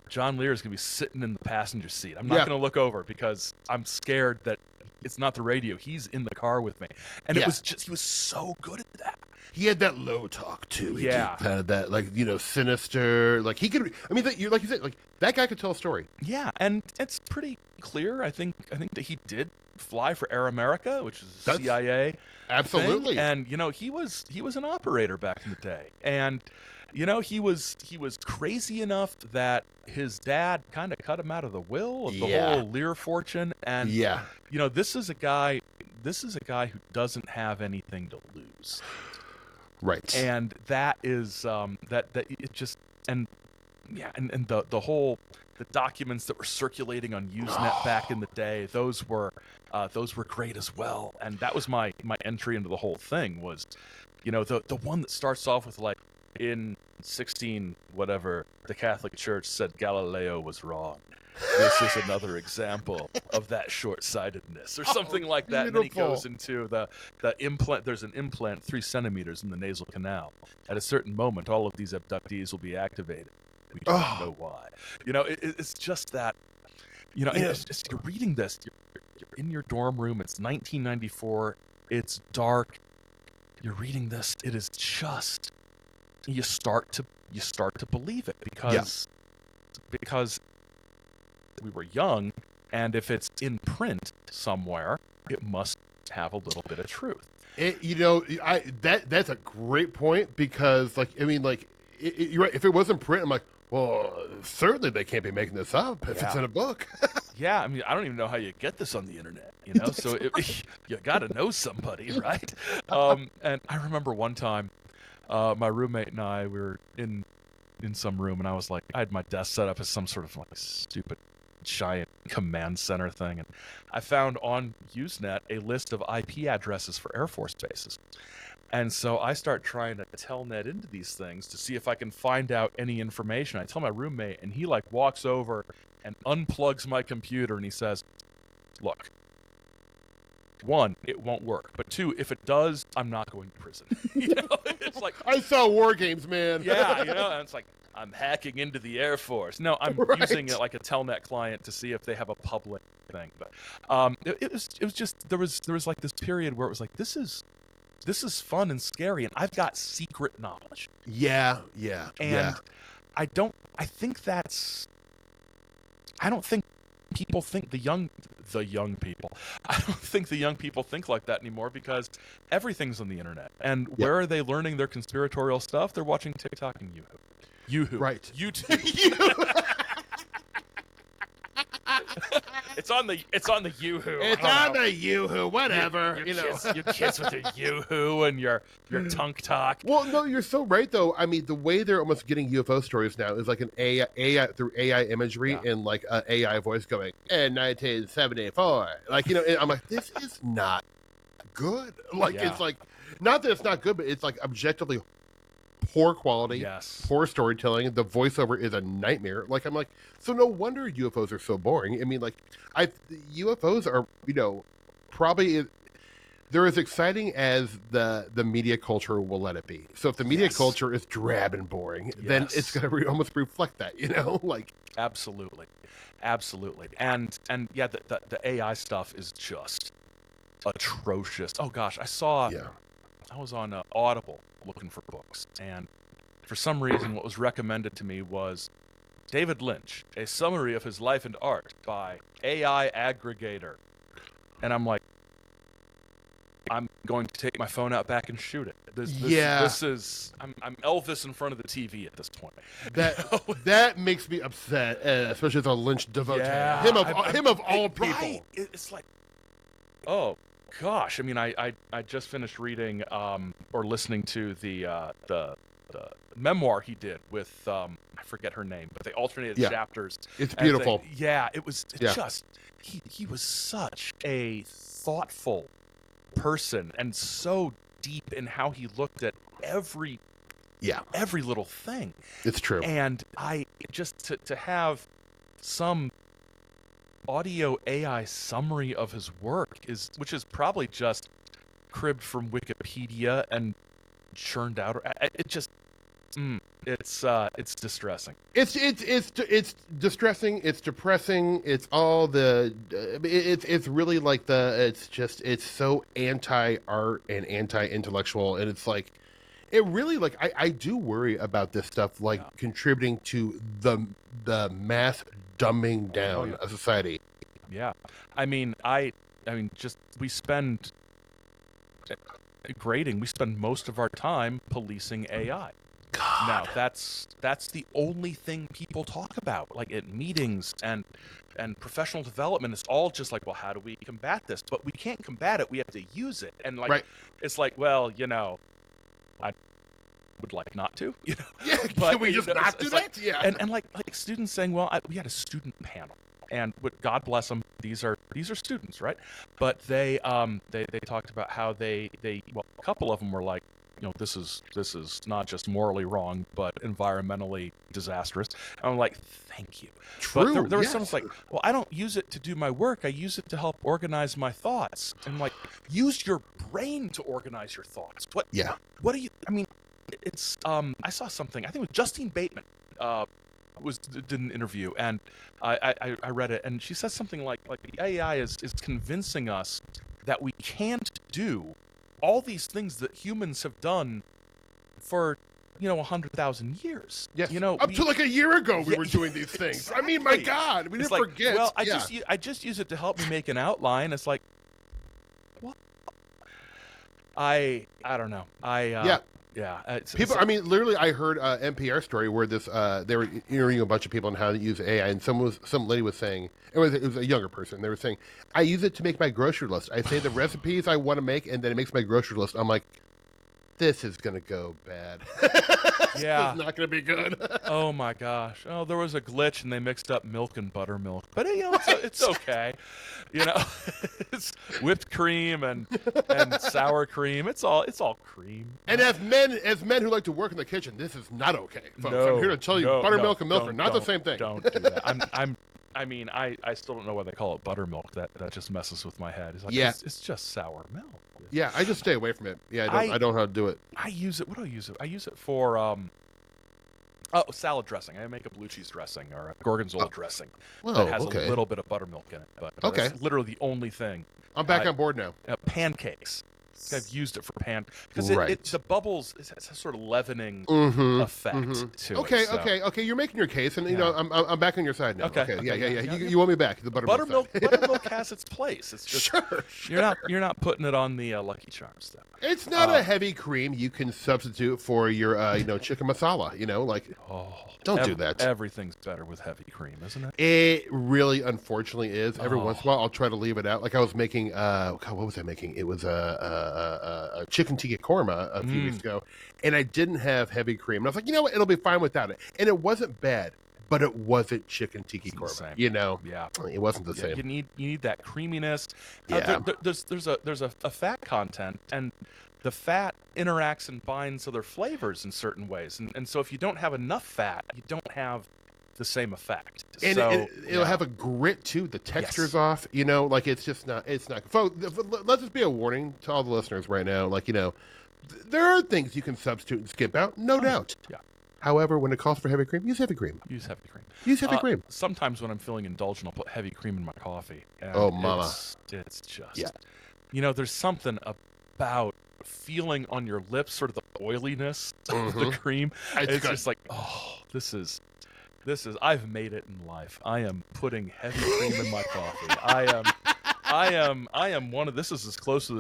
John Lear is going to be sitting in the passenger seat. I'm not going to look over because I'm scared that it's not the radio. He's in the car with me. And it was just, he was so good at that. He had that low talk, too. He Yeah. kind of that, like, sinister. Like, he could, I mean, like you said, like, that guy could tell a story. Yeah, and it's pretty clear. I think that he did fly for Air America, which is a CIA Absolutely. thing. And, he was an operator back in the day. And he was crazy enough that his dad kind of cut him out of the will of the whole Lear fortune. And this is a guy who doesn't have anything to lose. Right. And that is that it just and the whole the documents that were circulating on Usenet back in the day, those were great as well. And that was my entry into the whole thing was, the one that starts off with like, in 16 whatever, the Catholic Church said Galileo was wrong. This is another example of that short-sightedness, or something like that. And then he goes into the implant. There's an implant 3 centimeters in the nasal canal. At a certain moment, all of these abductees will be activated. We don't know why. It's just that. It's just, you're reading this. You're in your dorm room. It's 1994. It's dark. You're reading this. It is just. You start to believe it because we were young, and if it's in print somewhere, it must have a little bit of truth. That's a great point because, like, I mean, like, you're right. If it wasn't print, I'm like, well, certainly they can't be making this up if it's in a book. Yeah, I mean, I don't even know how you get this on the internet, so you got to know somebody, right? And I remember one time, my roommate and I, we were in some room, and I was like, I had my desk set up as some sort of like stupid giant command center thing, and I found on Usenet a list of IP addresses for Air Force bases. And so I start trying to telnet into these things to see if I can find out any information. I tell my roommate, and he like walks over and unplugs my computer, and he says, "Look, one, it won't work. But two, if it does, I'm not going to prison. It's like, I saw War Games, man. yeah, and it's like, I'm hacking into the Air Force. No, I'm Right. using it like a telnet client to see if they have a public thing. But it was just there was like this period where it was like, this is fun and scary, and I've got secret knowledge. Yeah. And I don't think people think the young people. I don't think the young people think like that anymore, because everything's on the internet. And where are they learning their conspiratorial stuff? They're watching TikTok and YouTube. Right. YouTube. It's on the Yoo-hoo. It's on the Yoo-hoo, whatever. Your kids with your Yoo-hoo and your tunk talk. Well, no, you're so right, though. I mean, the way they're almost getting UFO stories now is like an AI through AI imagery and like an AI voice going, in 1974. Like, and I'm like, this is not good. Like, it's like, not that it's not good, but it's like objectively poor quality, poor storytelling. The voiceover is a nightmare. Like, I'm like, so no wonder UFOs are so boring. I mean, like, UFOs are, probably they're as exciting as the media culture will let it be. So if the media culture is drab and boring, then it's going to almost reflect that, like. Absolutely. And yeah, the AI stuff is just atrocious. Oh gosh, I was on Audible looking for books, and for some reason what was recommended to me was David Lynch, A Summary of His Life and Art by AI Aggregator. And I'm like, I'm going to take my phone out back and shoot it. This is I'm Elvis in front of the TV at this point. That makes me upset, especially as a Lynch devotee. Yeah, him of all people. Right. It's like, oh gosh. I mean, I just finished reading or listening to the memoir he did with I forget her name, but they alternated chapters. It's beautiful. It was just he was such a thoughtful person, and so deep in how he looked at every little thing. It's true. And I just to have some audio AI summary of his work which is probably just cribbed from Wikipedia and churned out. It's distressing. It's distressing. It's depressing. It's all it's really like it's so anti-art and anti-intellectual, and it's like, it really, like, I do worry about this stuff, like contributing to the mass dumbing down of society. Yeah, I mean, we spend grading. We spend most of our time policing AI. God. Now that's the only thing people talk about, like at meetings and professional development. It's all just like, well, how do we combat this? But we can't combat it. We have to use it. And like, it's like, well, I would like not to, Yeah, but can we just not do that? Like, and like students saying, well, we had a student panel, and God bless them, these are students, right? But they talked about how a couple of them were like, this is not just morally wrong, but environmentally disastrous. And I'm like, thank you. True. But there was someone like, well, I don't use it to do my work. I use it to help organize my thoughts. And I'm like, use your brain to organize your thoughts. What do you? I mean, it's I saw something. I think it was Justine Bateman did an interview, and I read it, and she says something like the AI is convincing us that we can't do all these things that humans have done for 100,000 years. Yes. Up to like a year ago, we were doing these things. Exactly. I mean, my God, we didn't forget. Well, I just use it to help me make an outline. It's like, what? I don't know. People. I mean, literally, I heard an NPR story where they were interviewing a bunch of people on how to use AI, and some lady was saying, it was a younger person. They were saying, I use it to make my grocery list. I say the recipes I want to make, and then it makes my grocery list. I'm like, this is gonna go bad. Yeah, it's not gonna be good. Oh my gosh! Oh, there was a glitch, and they mixed up milk and buttermilk. But it's okay. It's whipped cream and sour cream. It's all cream. And as men who like to work in the kitchen, this is not okay, folks. I'm here to tell you, buttermilk and milk are not the same thing. Don't do that. I mean, I still don't know why they call it buttermilk. That just messes with my head. It's like, Yeah. it's just sour milk. Yeah, I just stay away from it. Yeah, I don't know how to do it. I use it. What do I use it? I use it for salad dressing. I make a blue cheese dressing or a gorgonzola dressing that has a little bit of buttermilk in it. But that's literally the only thing. I'm back on board now. Pancakes. I've used it for because the bubbles has a sort of leavening effect to it. Okay. You're making your case, and you know I'm back on your side now. Okay. Yeah. You want me back? The buttermilk. Buttermilk has its place. It's just you're not putting it on the Lucky Charms though. It's not a heavy cream you can substitute for your chicken masala. Don't do that. Everything's better with heavy cream, isn't it? It really, unfortunately, is. Every once in a while, I'll try to leave it out. Like I was making, what was I making? It was a chicken tikka korma a few weeks ago, and I didn't have heavy cream. And I was like, you know what? It'll be fine without it. And it wasn't bad, but it wasn't chicken tikka korma. Yeah, it wasn't the same. You need that creaminess. Yeah. There's a fat content, and the fat interacts and binds other flavors in certain ways. And so if you don't have enough fat, you don't have the same effect. And it'll have a grit too. The texture's off. It's just not. It's not. Folks, let's just be a warning to all the listeners right now. There are things you can substitute and skip out, no doubt. Yeah. However, when it calls for heavy cream, use heavy cream. Use heavy cream. Use heavy cream. Sometimes when I'm feeling indulgent, I'll put heavy cream in my coffee. And mama. It's just. Yeah. There's something about feeling on your lips sort of the oiliness of the cream. It's just like, this is I've made it in life. I am putting heavy cream in my coffee. I am one of this is as close to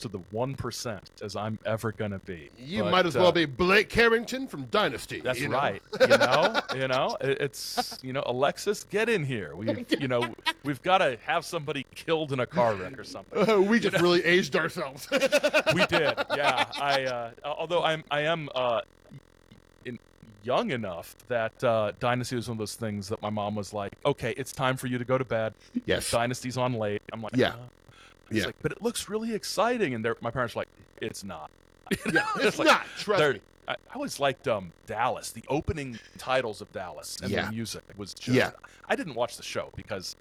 the 1% as I'm ever gonna be. You might as well be Blake Carrington from Dynasty. That's right. It's Alexis, get in here. We've got to have somebody killed in a car wreck or something. We just really aged ourselves. We did. Yeah. Although I am young enough that Dynasty was one of those things that my mom was like, okay, it's time for you to go to bed. Yes. Dynasty's on late. I'm like, She's like, but it looks really exciting. And my parents were like, it's not. It's not. Trust me. I always liked Dallas. The opening titles of Dallas and the music was just. I didn't watch the show because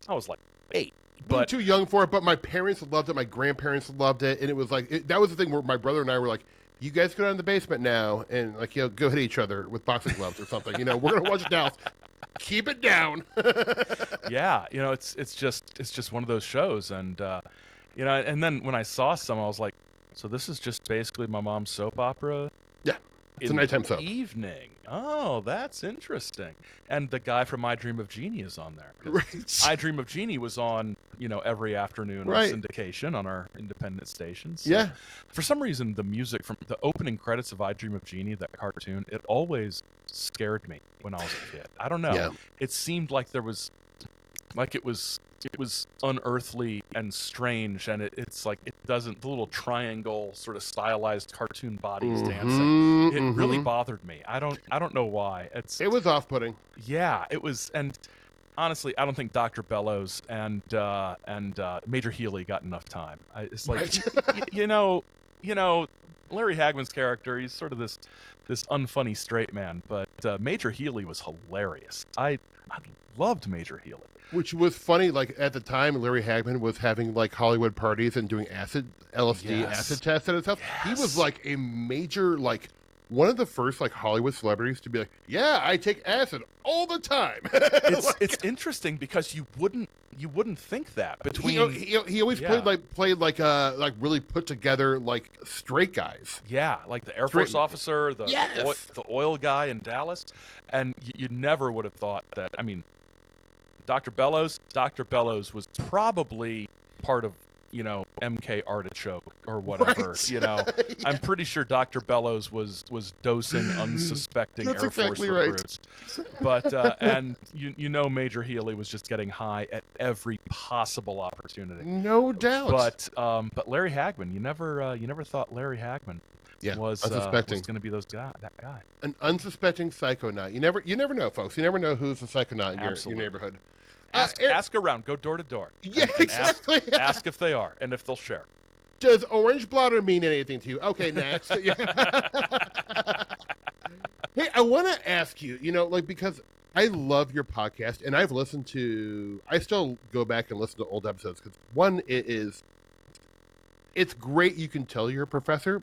I was like 8. We were too young for it, but my parents loved it. My grandparents loved it. And it was like, that was the thing where my brother and I were like, you guys go down to the basement now and go hit each other with boxing gloves or something. We're gonna watch it now. Keep it down. Yeah, it's just one of those shows, and and then when I saw some, I was like, so this is just basically my mom's soap opera. Yeah, it's a nighttime soap. Evening. Oh, that's interesting. And the guy from I Dream of Jeannie is on there. Right. I Dream of Jeannie was on, every afternoon of syndication on our independent stations. So yeah. For some reason, the music from the opening credits of I Dream of Jeannie, that cartoon, it always scared me when I was a kid. I don't know. Yeah. It seemed like it was unearthly and strange, and it's like it doesn't, the little triangle sort of stylized cartoon bodies dancing. It really bothered me. I don't know why. It was off-putting. Yeah, it was. And honestly, I don't think Dr. Bellows and Major Healy got enough time. It's like Larry Hagman's character, he's sort of this unfunny straight man, but Major Healy was hilarious. I loved Major Healy. Which was funny, at the time, Larry Hagman was having, Hollywood parties and doing LSD acid tests at his house. He was, a major, one of the first, Hollywood celebrities to be like, yeah, I take acid all the time. It's interesting because you wouldn't think that between... He always played really put together, straight guys. Yeah, like the Air Force officer, the oil guy in Dallas. And you never would have thought that, Dr. Bellows was probably part of, MK Artichoke or whatever, Right. I'm pretty sure Dr. Bellows was dosing unsuspecting Air Force recruits. But, and Major Healy was just getting high at every possible opportunity. No doubt. But Larry Hagman, you never thought Larry Hagman was going to be that guy. An unsuspecting psychonaut. You never know, folks. You never know who's a psychonaut in your neighborhood. Ask around. Go door to door. Yeah, exactly. Ask if they are and if they'll share. Does orange blotter mean anything to you? Okay, next. Hey, I want to ask you, because I love your podcast, and I've listened to. I still go back and listen to old episodes because one, it's great. You can tell you're a professor,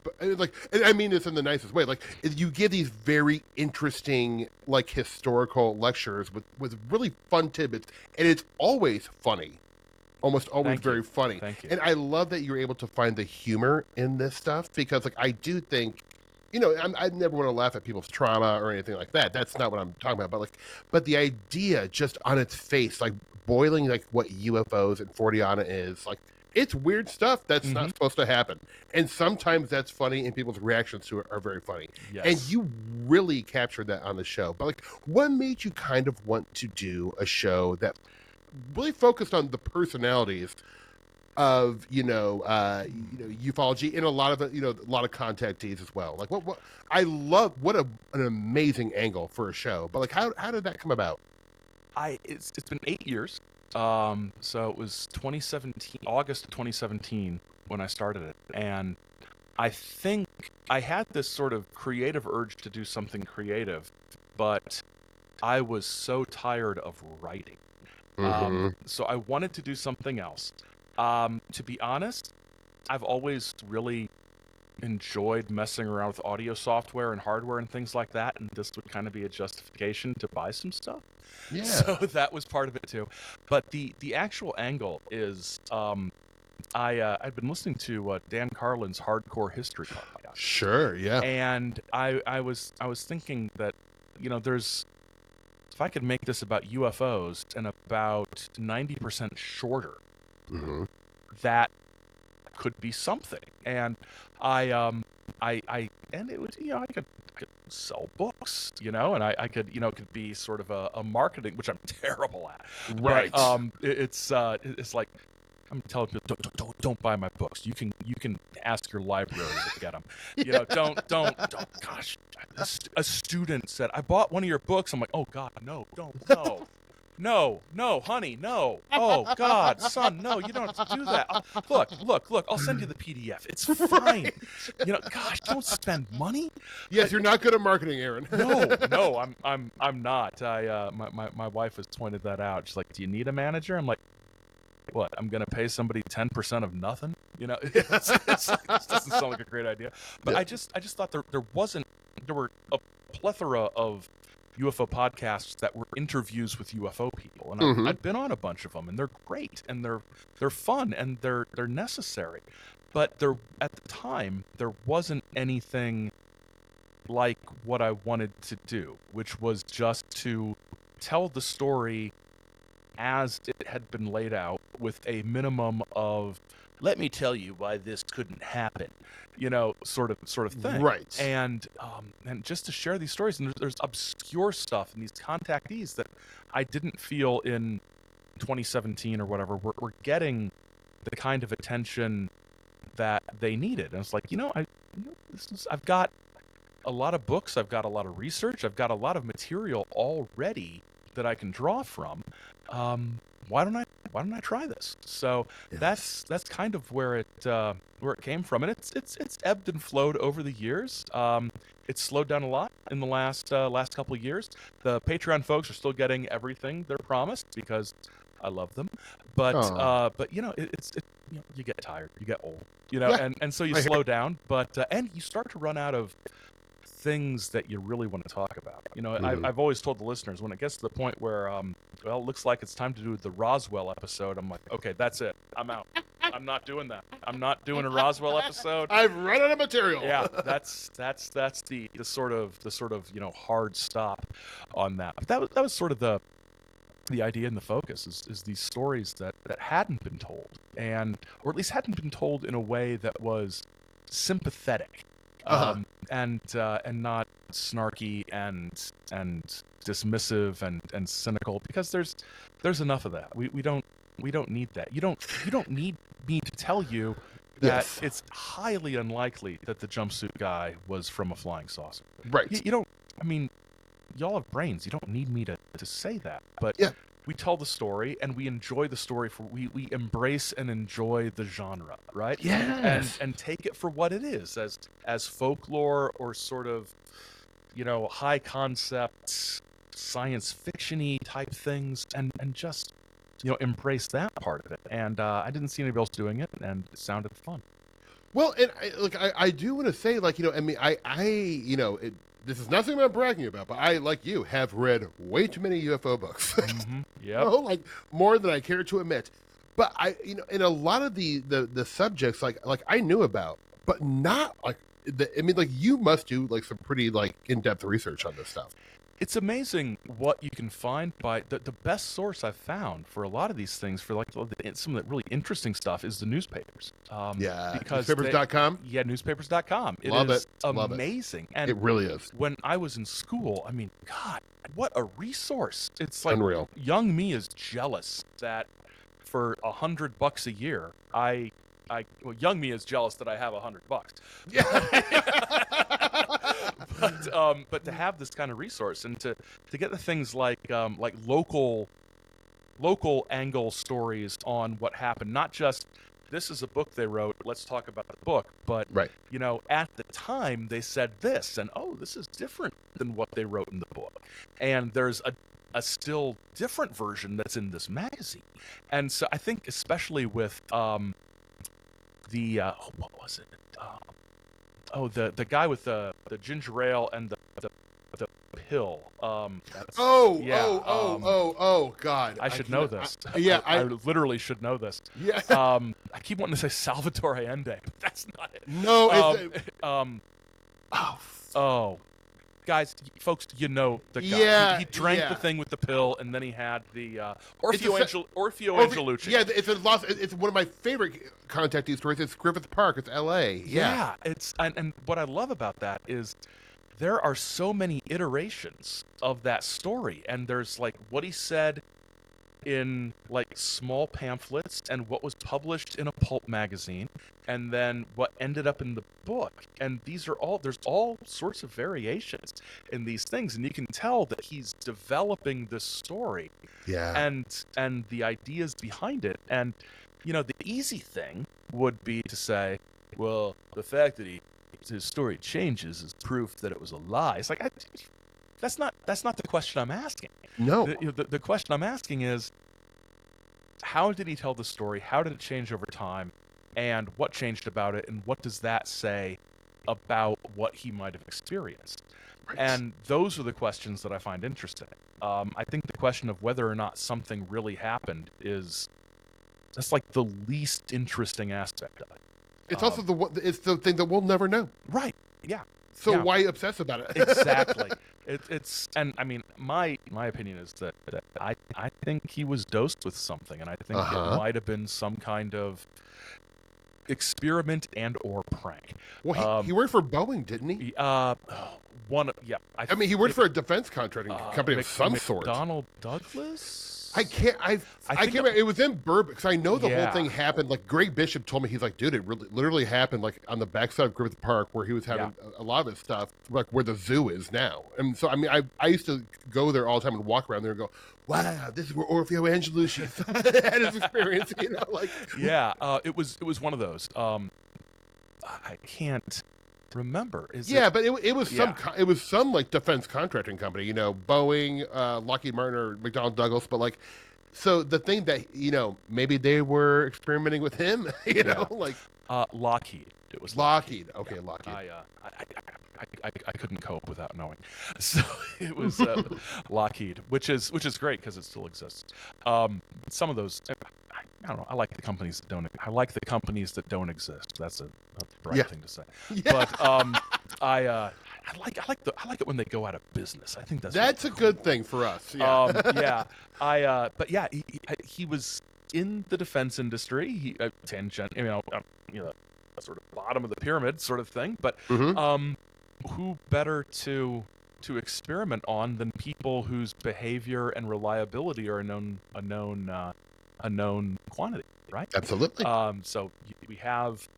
but and I mean this in the nicest way. Like, you give these very interesting, like, historical lectures with really fun tidbits, and it's always funny. Almost always very funny. Thank you. And I love that you're able to find the humor in this stuff because, like, I do think, I never want to laugh at people's trauma or anything like that. That's not what I'm talking about. But the idea just on its face, like boiling like what UFOs and Forteana is, like, it's weird stuff that's not supposed to happen. And sometimes that's funny and people's reactions to it are very funny. Yes. And you really captured that on the show. But, like, what made you kind of want to do a show that really focused on the personalities of ufology and a lot of contactees as well? Like, what I love, an amazing angle for a show. But, like, how did that come about? It's been 8 years. So it was 2017, August of 2017 when I started it, and I think I had this sort of creative urge to do something creative, but I was so tired of writing. So I wanted to do something else. To be honest, I've always really enjoyed messing around with audio software and hardware and things like that, and this would kind of be a justification to buy some stuff. Yeah. So that was part of it too. But the actual angle is I'd been listening to Dan Carlin's Hardcore History podcast. Sure, yeah. And I was thinking that, if I could make this about UFOs and about 90% shorter, that could be something. And and it was, I could sell books, and I could, it could be sort of a marketing, which I'm terrible at. Right. But, it's like, I'm telling people, don't buy my books. You can ask your library to get them. Don't. Gosh, a student said, I bought one of your books. I'm like, oh God, no, no, honey, no. Oh God, son, no, you don't have to do that. Look, I'll send you the PDF. It's fine. Gosh, don't spend money. Yes, you're not good at marketing, Aaron. No, I'm not. My wife has pointed that out. She's like, do you need a manager? I'm like, what? I'm gonna pay somebody 10% of nothing? It doesn't sound like a great idea. But yeah. I just thought there were a plethora of UFO podcasts that were interviews with UFO people, and I've been on a bunch of them, and they're great, and they're fun, and they're necessary. But at the time there wasn't anything like what I wanted to do, which was just to tell the story as it had been laid out with a minimum of, let me tell you why this couldn't happen, sort of thing. Right. And just to share these stories, and there's obscure stuff and these contactees that I didn't feel in 2017 or whatever were getting the kind of attention that they needed. And it's like, I've got a lot of books, I've got a lot of research, I've got a lot of material already that I can draw from. Why don't I try this? So that's kind of where it came from, and it's ebbed and flowed over the years. It's slowed down a lot in the last couple of years. The Patreon folks are still getting everything they're promised because I love them, but you get tired, you get old, and so you slow down, but and you start to run out of things that you really want to talk about. I've always told the listeners, when it gets to the point where it looks like it's time to do the Roswell episode, I'm like, okay, that's it, I'm out. I'm not doing that. I'm not doing a Roswell episode. I've run out of material. Yeah, that's the sort of hard stop on that. But that was sort of the idea and the focus is these stories that hadn't been told, or at least hadn't been told in a way that was sympathetic. And not snarky and dismissive and cynical, because there's enough of that. We don't need that. You don't need me to tell you that it's highly unlikely that the jumpsuit guy was from a flying saucer. Right. You don't. I mean, y'all have brains. You don't need me to say that. But we tell the story, and we enjoy the story. We embrace and enjoy the genre, right? Yes. And take it for what it is, as folklore or sort of, high concept science fiction-y type things, and just embrace that part of it. And I didn't see anybody else doing it, and it sounded fun. Well, and I do want to say, like, I mean, this is nothing I'm bragging about, but I, like you, have read way too many UFO books. Yeah, like more than I care to admit. But in a lot of the subjects, like I knew about, but not like you must do like some pretty like in-depth research on this stuff. It's amazing what you can find by the best source I've found for a lot of these things, for like some of the really interesting stuff, is the newspapers. Because newspapers.com. Yeah, newspapers.com. Love it. Amazing. And it really is. When I was in school, I mean, God, what a resource. It's like unreal. Young me is jealous that for $100 a year, young me is jealous that I have $100. Yeah. But to have this kind of resource, and to get the things like local angle stories on what happened, not just this is a book they wrote, let's talk about the book, but right. At the time they said this, and this is different than what they wrote in the book, and there's a still different version that's in this magazine. And so I think especially with what was it? The guy with the ginger ale and the pill. God! I should know this. I literally should know this. Yeah. I keep wanting to say Salvatore Allende, but that's not it. No. Guys, folks, the guy. Yeah, he drank the thing with the pill, and then he had the Orfeo Angelucci. Yeah, it's one of my favorite contactee stories. It's Griffith Park. It's L.A. Yeah, it's and what I love about that is there are so many iterations of that story, and there's like what he said in like small pamphlets, and what was published in a pulp magazine, and then what ended up in the book. And there's all sorts of variations in these things, and you can tell that he's developing this story, and the ideas behind it. And the easy thing would be to say, well, the fact that his story changes is proof that it was a lie. It's like, that's not the question I'm asking. No. The question I'm asking is, how did he tell the story? How did it change over time? And what changed about it? And what does that say about what he might have experienced? Right. And those are the questions that I find interesting. I think the question of whether or not something really happened that's like the least interesting aspect of it. It's also it's the thing that we'll never know. Right. Yeah. So why obsess about it? Exactly. And I mean, my opinion is that I think he was dosed with something, and I think it might have been some kind of experiment and or prank. Well, he worked for Boeing, didn't he? I mean, he worked for a defense contracting company of some sort. Donald Douglas. I can't remember. It was in Berg, because I know the whole thing happened. Like Greg Bishop told me, he's like, dude, it literally happened like on the backside of Griffith Park, where he was having a lot of his stuff, like where the zoo is now. And so, I mean, I used to go there all the time and walk around there and go, wow, this is where Orfeo Angelucci had his experience. It was one of those. I can't remember. But it was some like defense contracting company, Boeing, Lockheed Martin, or McDonnell Douglas. But like, so the thing that maybe they were experimenting with him, like Lockheed. It was Lockheed. Okay, Lockheed. I couldn't cope without knowing, so it was Lockheed, which is great because it still exists. Some of those, I don't know. I like the companies that don't. I like the companies that don't exist. That's a bright thing to say. Yeah. But I like it when they go out of business. I think that's really cool. A good thing for us. Yeah. He was in the defense industry. He tangent, sort of bottom of the pyramid sort of thing. But who better to experiment on than people whose behavior and reliability are a known quantity, right? Absolutely. So we have,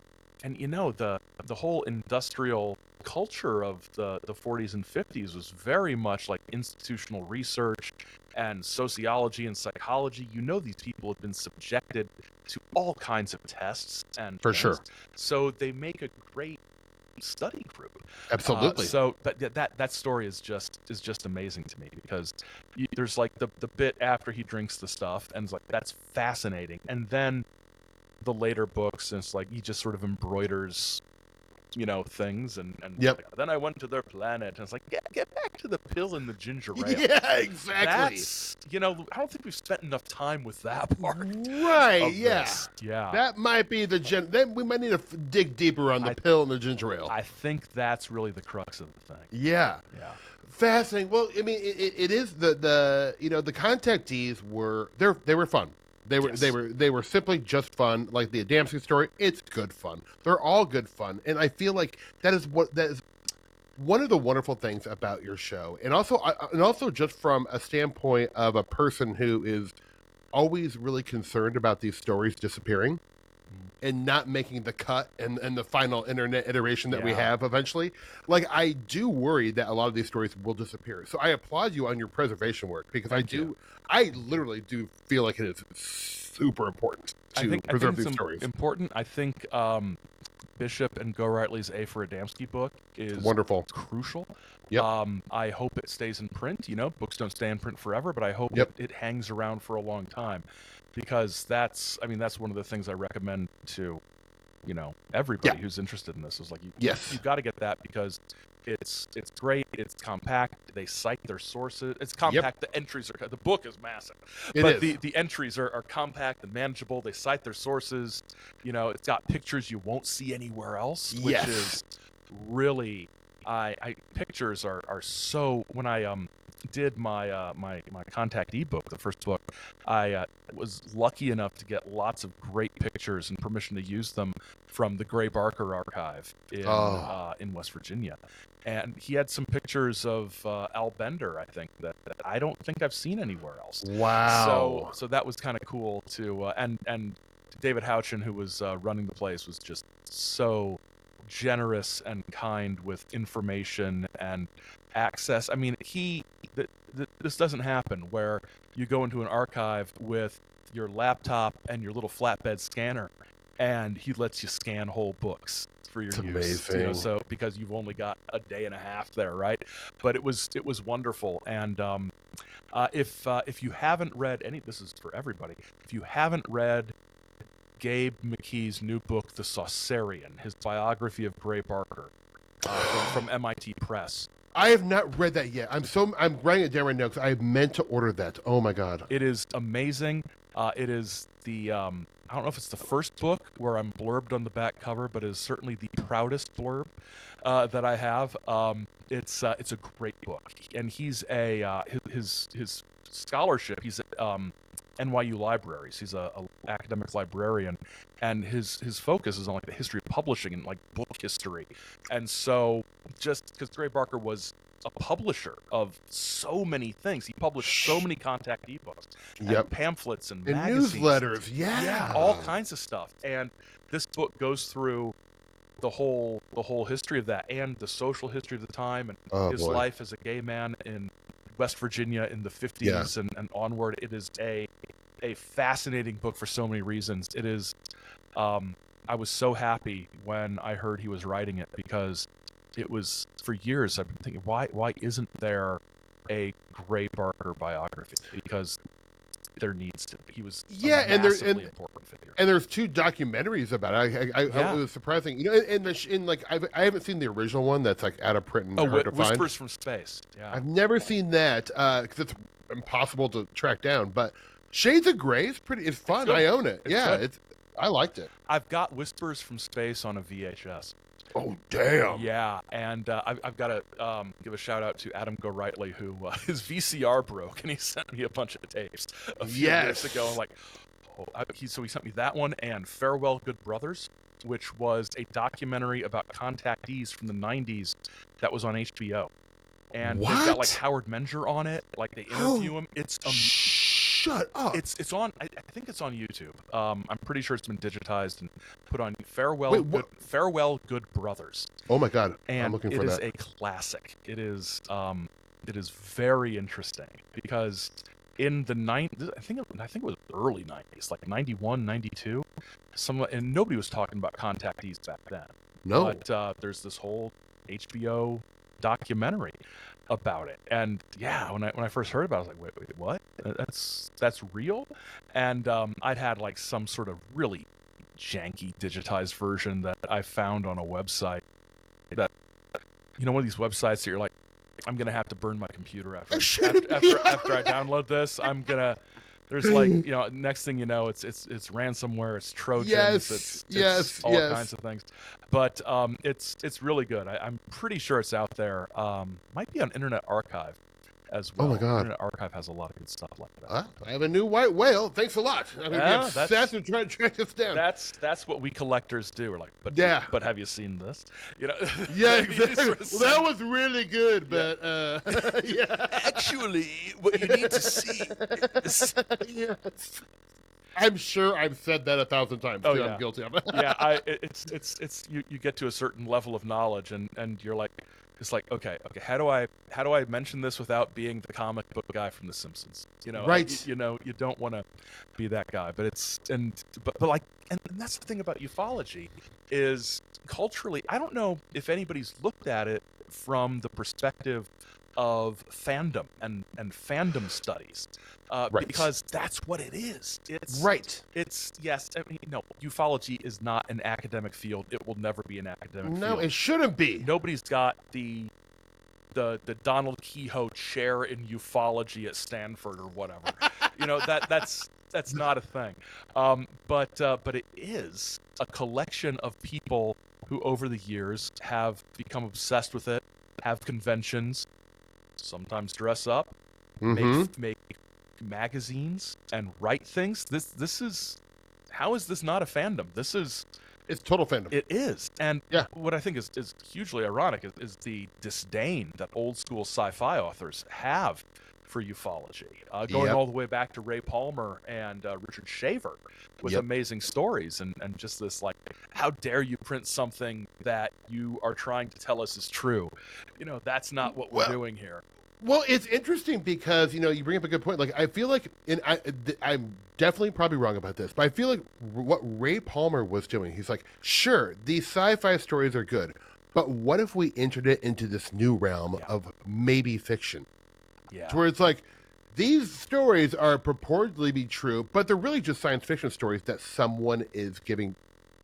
and the whole industrial culture of the 40s and 50s was very much like institutional research and sociology and psychology. These people have been subjected to all kinds of tests and for sure. So they make a great study group. Absolutely. So that story is just amazing to me, because there's like the bit after he drinks the stuff, and it's like, that's fascinating. And then the later books, and it's like he just sort of embroiders, things, and Yep. like, then I went to their planet, and it's like, get back to the pill and the ginger ale. Yeah, exactly. That's, I don't think we've spent enough time with that part. Right, of yeah. this. Yeah. That might be then we might need to dig deeper on the pill and the ginger ale. I think that's really the crux of the thing. Yeah. Yeah. Fascinating. Well, I mean, it is the contactees they were fun. They were simply just fun. Like the Adamski story, it's good fun. They're all good fun, and I feel like that is one of the wonderful things about your show, and also just from a standpoint of a person who is always really concerned about these stories disappearing and not making the cut and the final internet iteration that we have eventually. Like, I do worry that a lot of these stories will disappear. So I applaud you on your preservation work, because I literally do feel like it is super important to preserve these stories. Important. I think Bishop and Gorightly's A for Adamski book is wonderful, crucial. Yep. I hope it stays in print. Books don't stay in print forever, but I hope it hangs around for a long time, because that's one of the things I recommend to everybody who's interested in this. Is like, you've got to get that, because it's great. It's compact. They cite their sources. It's compact. The entries are, the book is massive, but the entries are compact and manageable. They cite their sources. It's got pictures you won't see anywhere else, which is really, pictures are so, when I did my my contactee book, the first book, I was lucky enough to get lots of great pictures and permission to use them from the Gray Barker archive in West Virginia. And he had some pictures of Al Bender, I think, that I don't think I've seen anywhere else. Wow. So that was kind of cool to and David Houchin, who was running the place, was just so generous and kind with information and access. I mean, this doesn't happen where you go into an archive with your laptop and your little flatbed scanner, and he lets you scan whole books for your use. Amazing. So because you've only got a day and a half there, right? But it was wonderful. And if you haven't read this is for everybody. If you haven't read Gabe McKee's new book, The Saucerian, his biography of Gray Barker, from MIT Press. I have not read that yet. I'm writing it down right now because I meant to order that. Oh my God. It is amazing. It is the I don't know if it's the first book where I'm blurbed on the back cover, but it is certainly the proudest blurb that I have. It's a great book, and he's his scholarship. He's at NYU Libraries. He's a academic librarian, and his focus is on like the history of publishing and like book history. And so, just because Gray Barker was a publisher of so many things, he published so many contactee books, and pamphlets and magazines, newsletters, all kinds of stuff. And this book goes through the whole history of that, and the social history of the time, and his life as a gay man in West Virginia in the 50s and onward. It is a fascinating book for so many reasons. It is I was so happy when I heard he was writing it, because it was, for years I've been thinking, why isn't there a Gray Barker biography? Because there needs to be. He was a massively important figure. And there's 2 documentaries about it. It was surprising, I haven't seen the original one that's like out of print and hard to find. Whispers from Space. Yeah, I've never seen that because it's impossible to track down. But Shades of Grey is it's fun. I own it. I liked it. I've got Whispers from Space on a VHS. Oh, damn. Yeah, and I've got to give a shout out to Adam Gorightly, who his VCR broke, and he sent me a bunch of tapes a few years ago. And he sent me that one, and Farewell Good Brothers, which was a documentary about contactees from the 90s that was on HBO. And they've got like Howard Menger on it, like they interview him. It's Shut up. It's on. I think it's on YouTube. I'm pretty sure it's been digitized and put on Farewell Good Brothers. Oh my God! And I'm looking for that. It is a classic. It is very interesting, because in the I think it was early 90s, like 91, 92. And nobody was talking about contactees back then. No. But there's this whole HBO documentary about it, and yeah, when I first heard about it, I was like, wait, what? That's real? And I'd had like some sort of really janky digitized version that I found on a website that, one of these websites that you're like, I'm gonna have to burn my computer after I download this. There's like, next thing you know, it's ransomware, it's Trojans, it's all kinds of things. But it's really good. I'm pretty sure it's out there. Might be on Internet Archive as well. Oh my God. Internet Archive has a lot of good stuff like that. I have a new white whale. Thanks a lot. I'm gonna be obsessed and try to track this down. That's what we collectors do. We're like, but have you seen this? Yeah, exactly. Well, that was really good, but yeah. Actually, what you need to see is... Yes. I'm sure I've said that 1,000 times. Oh, too. yeah. I'm guilty of it. Yeah, it's you get to a certain level of knowledge, and you're like, it's like, okay, how do I mention this without being the comic book guy from The Simpsons? Right. You don't want to be that guy, but that's the thing about ufology is culturally, I don't know if anybody's looked at it from the perspective of fandom and fandom studies, Right. because that's what it is. It's Right. It's yes. I mean, no, ufology is not an academic field. It will never be an academic field. No, it shouldn't be. Nobody's got the Donald Kehoe chair in ufology at Stanford or whatever. That's not a thing. But it is a collection of people who over the years have become obsessed with it, have conventions, sometimes dress up, make magazines and write things. This is, how is this not a fandom? It's total fandom. It is. And Yeah. what I think is hugely ironic is the disdain that old school sci-fi authors have for ufology, going all the way back to Ray Palmer and Richard Shaver with amazing stories, and just this like, how dare you print something that you are trying to tell us is true? That's not what we're doing here. Well, it's interesting because, you bring up a good point. Like, I feel like, I'm definitely probably wrong about this, but I feel like what Ray Palmer was doing, he's like, sure, these sci-fi stories are good, but what if we entered it into this new realm of maybe fiction? Yeah. To where it's like, these stories are purportedly be true, but they're really just science fiction stories that someone is giving,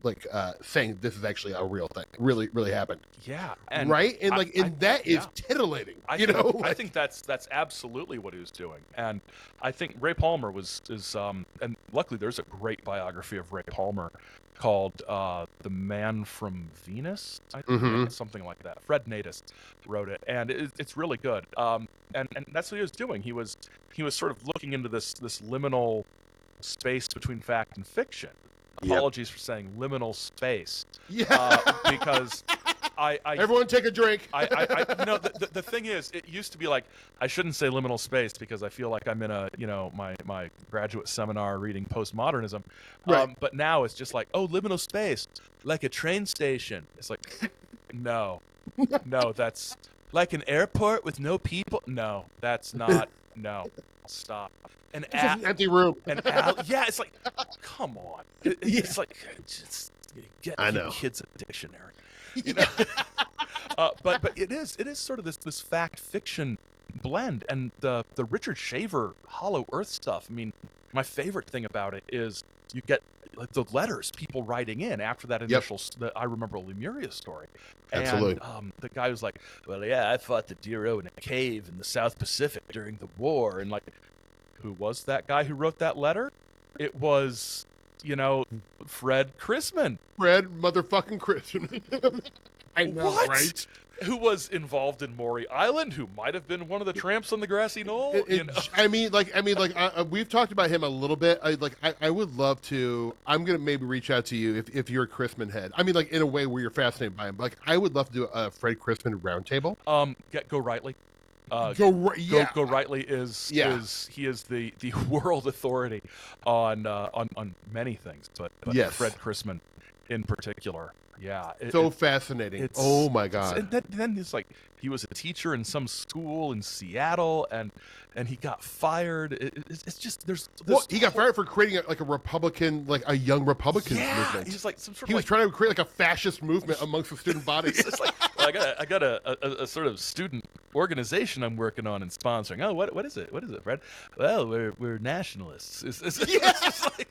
like, saying this is actually a real thing, really, really happened. Yeah. And right? And that is titillating. I think that's absolutely what he was doing. And I think Ray Palmer is and luckily there's a great biography of Ray Palmer called The Man from Venus, I think, something like that. Fred Natus wrote it, and it's really good. And that's what he was doing. He was sort of looking into this liminal space between fact and fiction. Apologies for saying liminal space. Yeah. Because everyone take a drink. The thing is, it used to be like, I shouldn't say liminal space because I feel like I'm in a, my graduate seminar reading postmodernism. Right. But now it's just like, oh, liminal space, like a train station. It's like, no, that's like an airport with no people. No, that's not, no, stop. An empty room. Yeah, it's like, come on. It's like, just get kids a dictionary. But it is sort of this fact fiction blend, and the Richard Shaver Hollow Earth stuff. I mean, my favorite thing about it is you get like the letters people writing in after that initial. I remember a Lemuria story. Absolutely. And the guy was like, well, yeah, I fought the Dero in a cave in the South Pacific during the war, and like, who was that guy who wrote that letter? It was, Fred Chrisman. Fred motherfucking Chrisman. I know, what? Right? Who was involved in Maury Island? Who might have been one of the tramps on the grassy knoll? We've talked about him a little bit. I would love to. I'm gonna maybe reach out to you if you're a Chrisman head. I mean, like in a way where you're fascinated by him. Like, I would love to do a Fred Chrisman roundtable. Go Rightly. Go Rightly is the world authority on many things, but yes. Fred Chrisman in particular. Yeah. So fascinating. Oh my God. And then he's like, he was a teacher in some school in Seattle, and he got fired. It's just there's well, he got fired for creating a Republican, like a young Republicans movement. He's like some sort he of was trying to create like a fascist movement amongst the student body. It's like, well, I got a sort of student organization I'm working on and sponsoring. Oh, what is it? What is it, Fred? Well, we're nationalists. It's just like,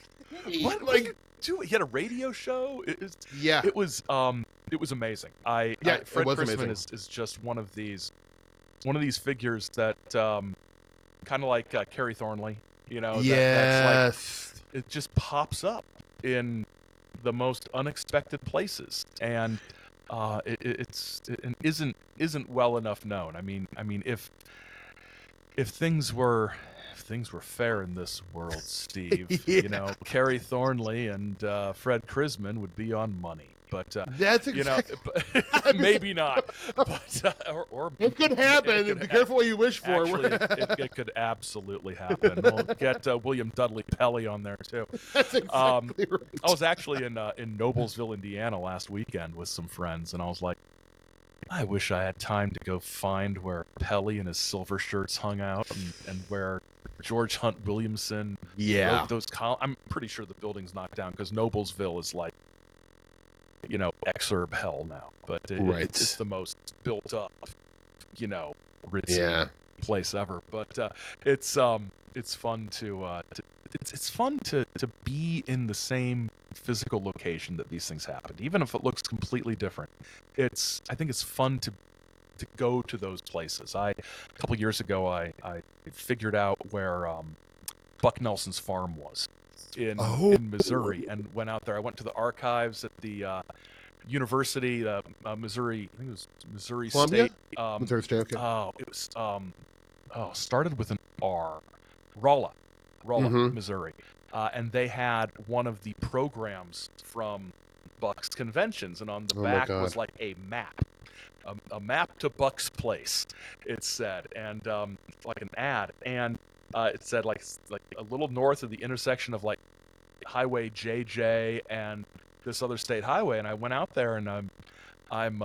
what like. He had a radio show. It was amazing. Fred Chrisman is just one of these figures that kind of like Kerry Thornley, that's like, it just pops up in the most unexpected places, and it isn't well enough known. I mean, if things were fair in this world, Steve, Kerry Thornley and Fred Chrisman would be on money. But that's exactly. Maybe not. But or it could happen. Be careful what you wish for. Actually, it could absolutely happen. We'll get William Dudley Pelley on there too. That's exactly right. I was actually in Noblesville, Indiana last weekend with some friends, and I was like, I wish I had time to go find where Pelley and his silver shirts hung out, and where George Hunt Williamson. Yeah. Those I'm pretty sure the building's knocked down because Noblesville is like, exurb hell now. But it's the most built up, ritzy place ever. But it's fun it's fun to be in the same physical location that these things happened, even if it looks completely different. I think it's fun to go to those places. A couple years ago, I figured out where Buck Nelson's farm was in Missouri, and went out there. I went to the archives at the University, Missouri. I think it was Missouri Columbia? State. Missouri State. Okay. Oh, it was started with an R. Rolla, Missouri, and they had one of the programs from Buck's conventions, and on the back was like a map. A map to Buck's place, it said, and like an ad, and it said like a little north of the intersection of like Highway JJ and this other state highway. And I went out there, and I'm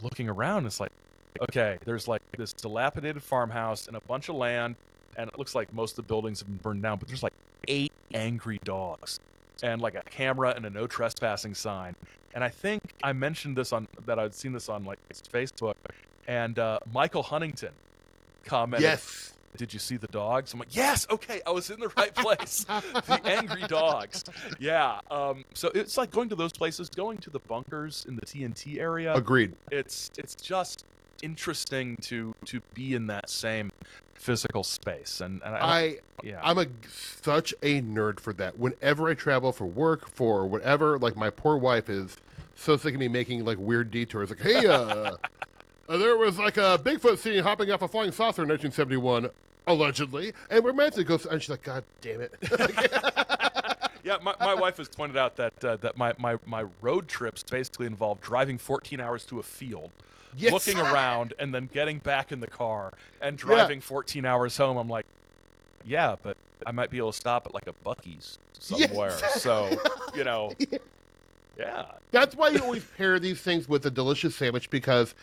looking around. It's like, okay, there's like this dilapidated farmhouse and a bunch of land, and it looks like most of the buildings have been burned down, but there's like 8 angry dogs and like a camera and a no trespassing sign. And I think I mentioned that I'd seen this on like Facebook, and Michael Huntington commented, yes, did you see the dogs? I'm like, yes, okay, I was in the right place. The angry dogs. Yeah. So it's like going to those places, going to the bunkers in the TNT area. Agreed. It's just interesting to be in that same physical space, and I'm such a nerd for that. Whenever I travel for work, for whatever, like my poor wife is so sick of me making like weird detours. Like, hey, there was like a Bigfoot seen hopping off a flying saucer in 1971, allegedly, and we're meant to go. And she's like, God damn it. Yeah, my wife has pointed out that my road trips basically involve driving 14 hours to a field. Yes. Looking around and then getting back in the car and driving 14 hours home. I'm like, yeah, but I might be able to stop at like a Buc-ee's somewhere. Yes. So, yeah. That's why you always pair these things with a delicious sandwich, because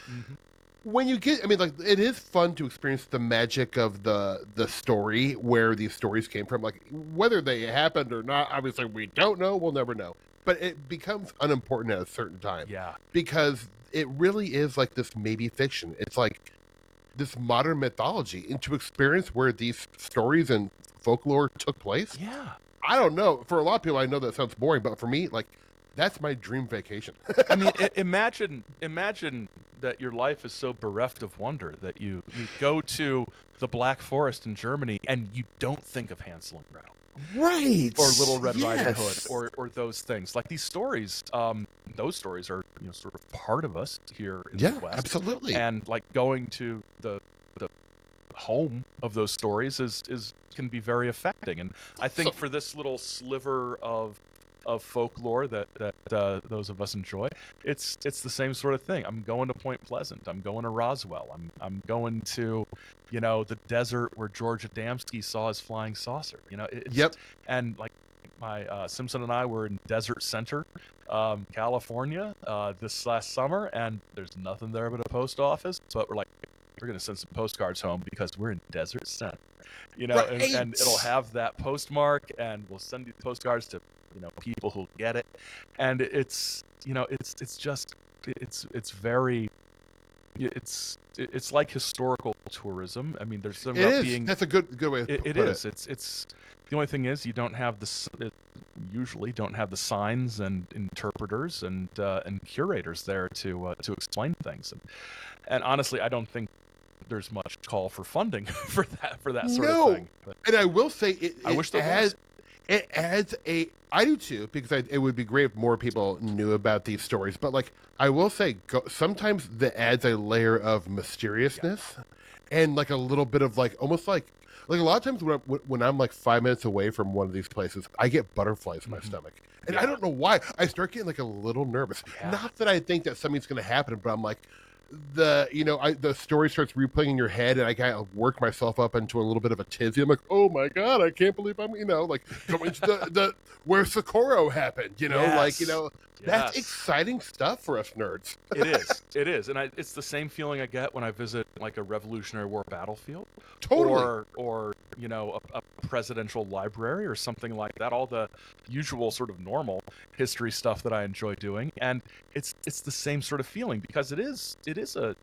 when you get, it is fun to experience the magic of the story, where these stories came from. Like, whether they happened or not, obviously we don't know. We'll never know. But it becomes unimportant at a certain time. Yeah. Because it really is like this maybe fiction. It's like this modern mythology, and to experience where these stories and folklore took place. Yeah. I don't know. For a lot of people, I know that sounds boring, but for me, like, that's my dream vacation. I mean, imagine that your life is so bereft of wonder that you go to the Black Forest in Germany and you don't think of Hansel and Gretel. Right. Or Little Red Riding Hood, or those things. Like these stories, those stories are sort of part of us here in the West. Absolutely. And like going to the home of those stories can be very affecting. And I think for this little sliver of folklore that those of us enjoy, it's the same sort of thing. I'm going to Point Pleasant. I'm going to Roswell. I'm going to the desert where George Adamski saw his flying saucer. Yep. And like my Simpson and I were in Desert Center, California, this last summer, and there's nothing there but a post office. But we're like, we're gonna send some postcards home because we're in Desert Center, and it'll have that postmark, and we'll send these postcards to people who'll get it, and it's like historical tourism. I mean, there's something about being. That's a good way to put it. It is. It's the only thing is you don't have usually don't have the signs and interpreters and curators there to explain things, and honestly, I don't think there's much call for funding for that sort of thing. But and I will say I wish there was. It adds I do too, because it would be great if more people knew about these stories. But like I will say, sometimes that adds a layer of mysteriousness and like a little bit of like almost like a lot of times when I'm like 5 minutes away from one of these places, I get butterflies in my stomach, and I don't know why. I start getting like a little nervous. Not that I think that something's going to happen, but I'm like. The story starts replaying in your head, and I kind of work myself up into a little bit of a tizzy. I'm like, oh my god, I can't believe I'm like going to the where Socorro happened. That's exciting stuff for us nerds. It is, and it's the same feeling I get when I visit like a Revolutionary War battlefield, totally, or a presidential library or something like that. All the usual sort of normal history stuff that I enjoy doing, and it's the same sort of feeling because it is a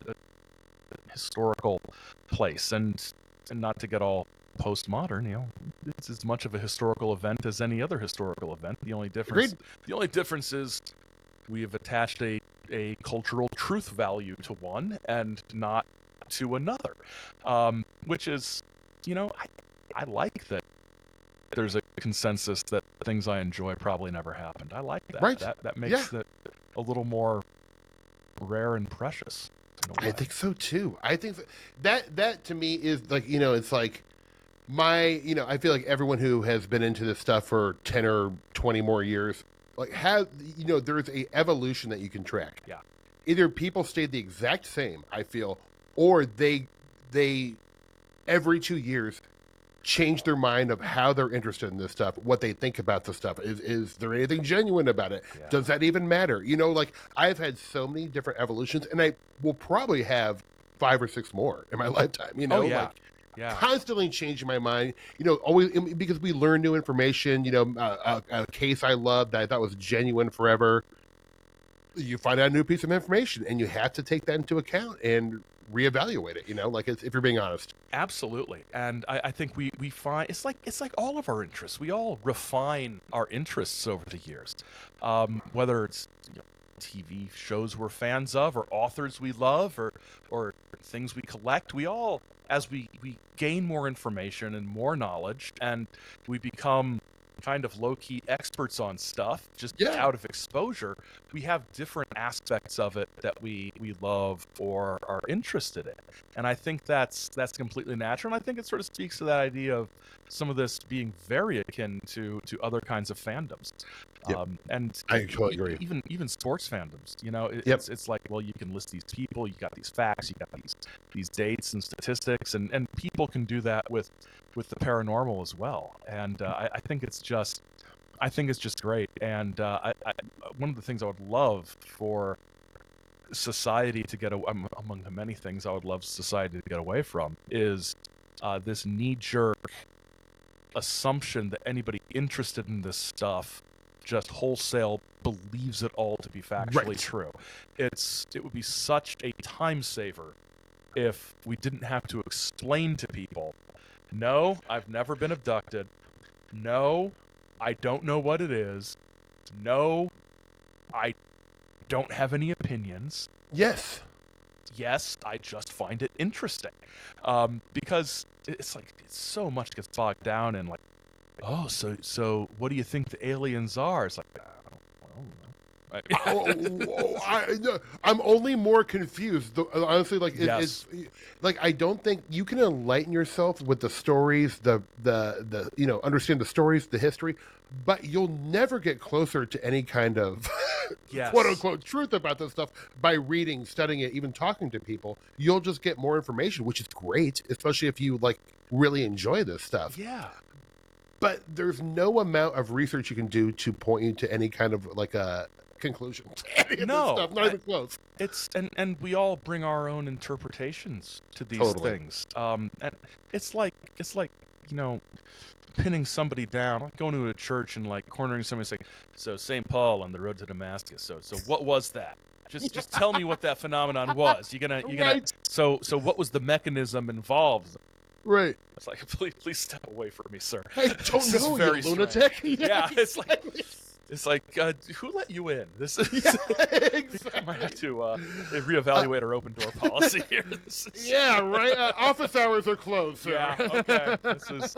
historical place, and not to get all postmodern, it's as much of a historical event as any other historical event. The only difference is we have attached a cultural truth value to one and not to another, which is, I like that there's a consensus that things I enjoy probably never happened. I like that. Right. That makes it a little more rare and precious. I think so too. I think that to me is like, it's like I feel like everyone who has been into this stuff for 10 or 20 more years, like there's a evolution that you can track. Yeah. Either people stayed the exact same, I feel, or they every 2 years change their mind of how they're interested in this stuff, what they think about the stuff. Is there anything genuine about it? Yeah. Does that even matter? Like I've had so many different evolutions, and I will probably have 5 or 6 more in my lifetime, constantly changing my mind, always, because we learn new information, a case I loved that I thought was genuine forever. You find out a new piece of information, and you have to take that into account and reevaluate it, if you're being honest. Absolutely. And I think we find it's like all of our interests. We all refine our interests over the years. Whether it's TV shows we're fans of, or authors we love, or things we collect, we all, as we gain more information and more knowledge, and we become kind of low-key experts on stuff just out of exposure, we have different aspects of it that we love or are interested in, and I think that's completely natural. And I think it sort of speaks to that idea of some of this being very akin to other kinds of fandoms. And I totally agree. Even sports fandoms, it's like, well, you can list these people, you got these facts, you got these dates and statistics, and people can do that with the paranormal as well. And I think it's just great. And one of the things I would love for society to get among the many things I would love society to get away from is this knee-jerk assumption that anybody interested in this stuff just wholesale believes it all to be factually true. It would be such a time saver if we didn't have to explain to people, no, I've never been abducted. No, I don't know what it is. No, I don't have any opinions. Yes, I just find it interesting. Because it's like so much gets bogged down in like, oh, so what do you think the aliens are? It's like, I don't know. I'm only more confused. Honestly, it's like I don't think you can enlighten yourself with the stories, the understand the stories, the history, but you'll never get closer to any kind of quote unquote truth about this stuff by reading, studying it, even talking to people. You'll just get more information, which is great, especially if you really enjoy this stuff. Yeah. but there's no amount of research you can do to point you to any kind of like a conclusion. No, stuff, not even close. It's and we all bring our own interpretations to these Totally. things. And it's like pinning somebody down, like going to a church and like cornering somebody, saying, "So St. Paul on the road to Damascus. So what was that? Just tell me what that phenomenon was. You're gonna. Right. So what was the mechanism involved?" Right. It's like, please step away from me, sir. I don't This is know, very you lunatic. Yeah, it's like, who let you in? This is. Exactly. I might have to reevaluate our open door policy here. Yeah, right. Office hours are closed, sir. Yeah. Okay. This is.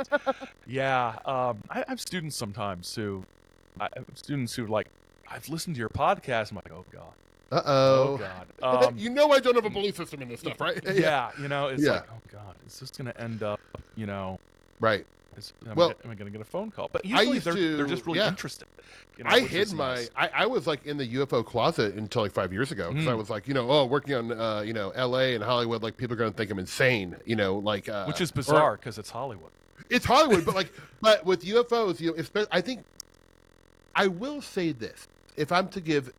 Yeah. I have students sometimes who, like, I've listened to your podcast. I'm like, oh god. Uh-oh. Oh god. You know I don't have a belief system in this stuff, right? Yeah. It's Yeah. like, oh god, is this gonna end up? Right. Am Well, I going to get a phone call? But I usually used they're to- just really yeah. interested. I which hid is my. nice. I was like in the UFO closet until like 5 years ago because I was like, working on L.A. and Hollywood. Like people are gonna think I'm insane. Which is bizarre because it's Hollywood. It's Hollywood, but with UFOs, I think I will say this: if I'm to give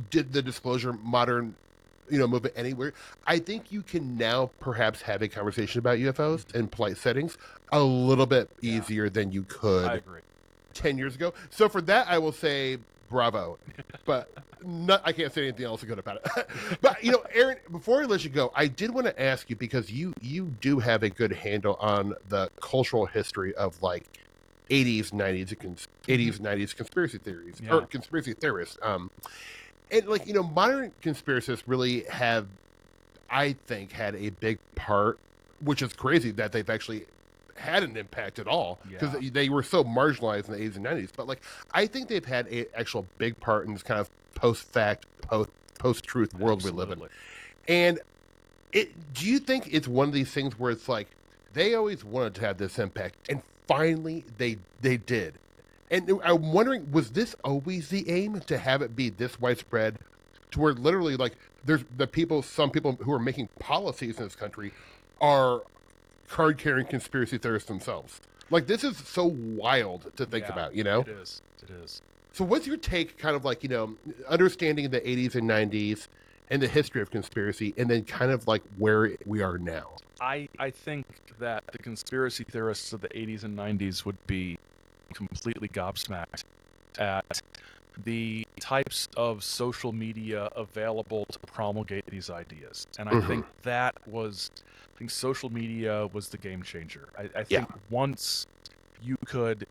the disclosure modern, movement anywhere, I think you can now perhaps have a conversation about UFOs in polite settings a little bit easier than you could I agree. 10 years ago. So for that, I will say bravo. But I can't say anything else good about it. But, Aaron, before I let you go, I did want to ask you, because you do have a good handle on the cultural history of like 80s, 90s conspiracy theories, Yeah. or conspiracy theorists. And like, modern conspiracists really have, I think, had a big part, which is crazy that they've actually had an impact at all, because Yeah. they were so marginalized in the 80s and 90s. But like, I think they've had a actual big part in this kind of post-fact, post-truth world we live in. Absolutely. And do you think it's one of these things where it's like they always wanted to have this impact, and finally they did? And I'm wondering, was this always the aim, to have it be this widespread, to where literally like there's some people who are making policies in this country are card-carrying conspiracy theorists themselves? Like, this is so wild to think about, It is. So what's your take, kind of like, understanding the 80s and 90s and the history of conspiracy, and then kind of like where we are now? I think that the conspiracy theorists of the 80s and 90s would be completely gobsmacked at the types of social media available to promulgate these ideas. And I think social media was the game changer. I think once you could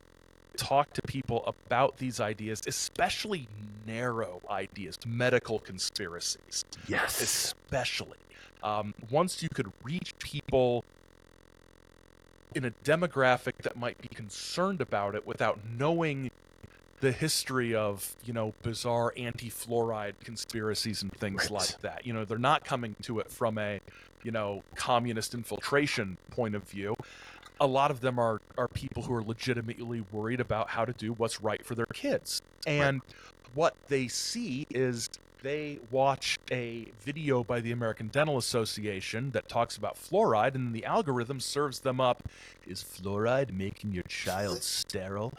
talk to people about these ideas, especially narrow ideas, medical conspiracies, Yes. especially, once you could reach people in a demographic that might be concerned about it without knowing the history of, bizarre anti-fluoride conspiracies and things like that. They're not coming to it from a, communist infiltration point of view. A lot of them are people who are legitimately worried about how to do what's right for their kids. And what they see is they watch a video by the American Dental Association that talks about fluoride, and the algorithm serves them up, is fluoride making your child sterile?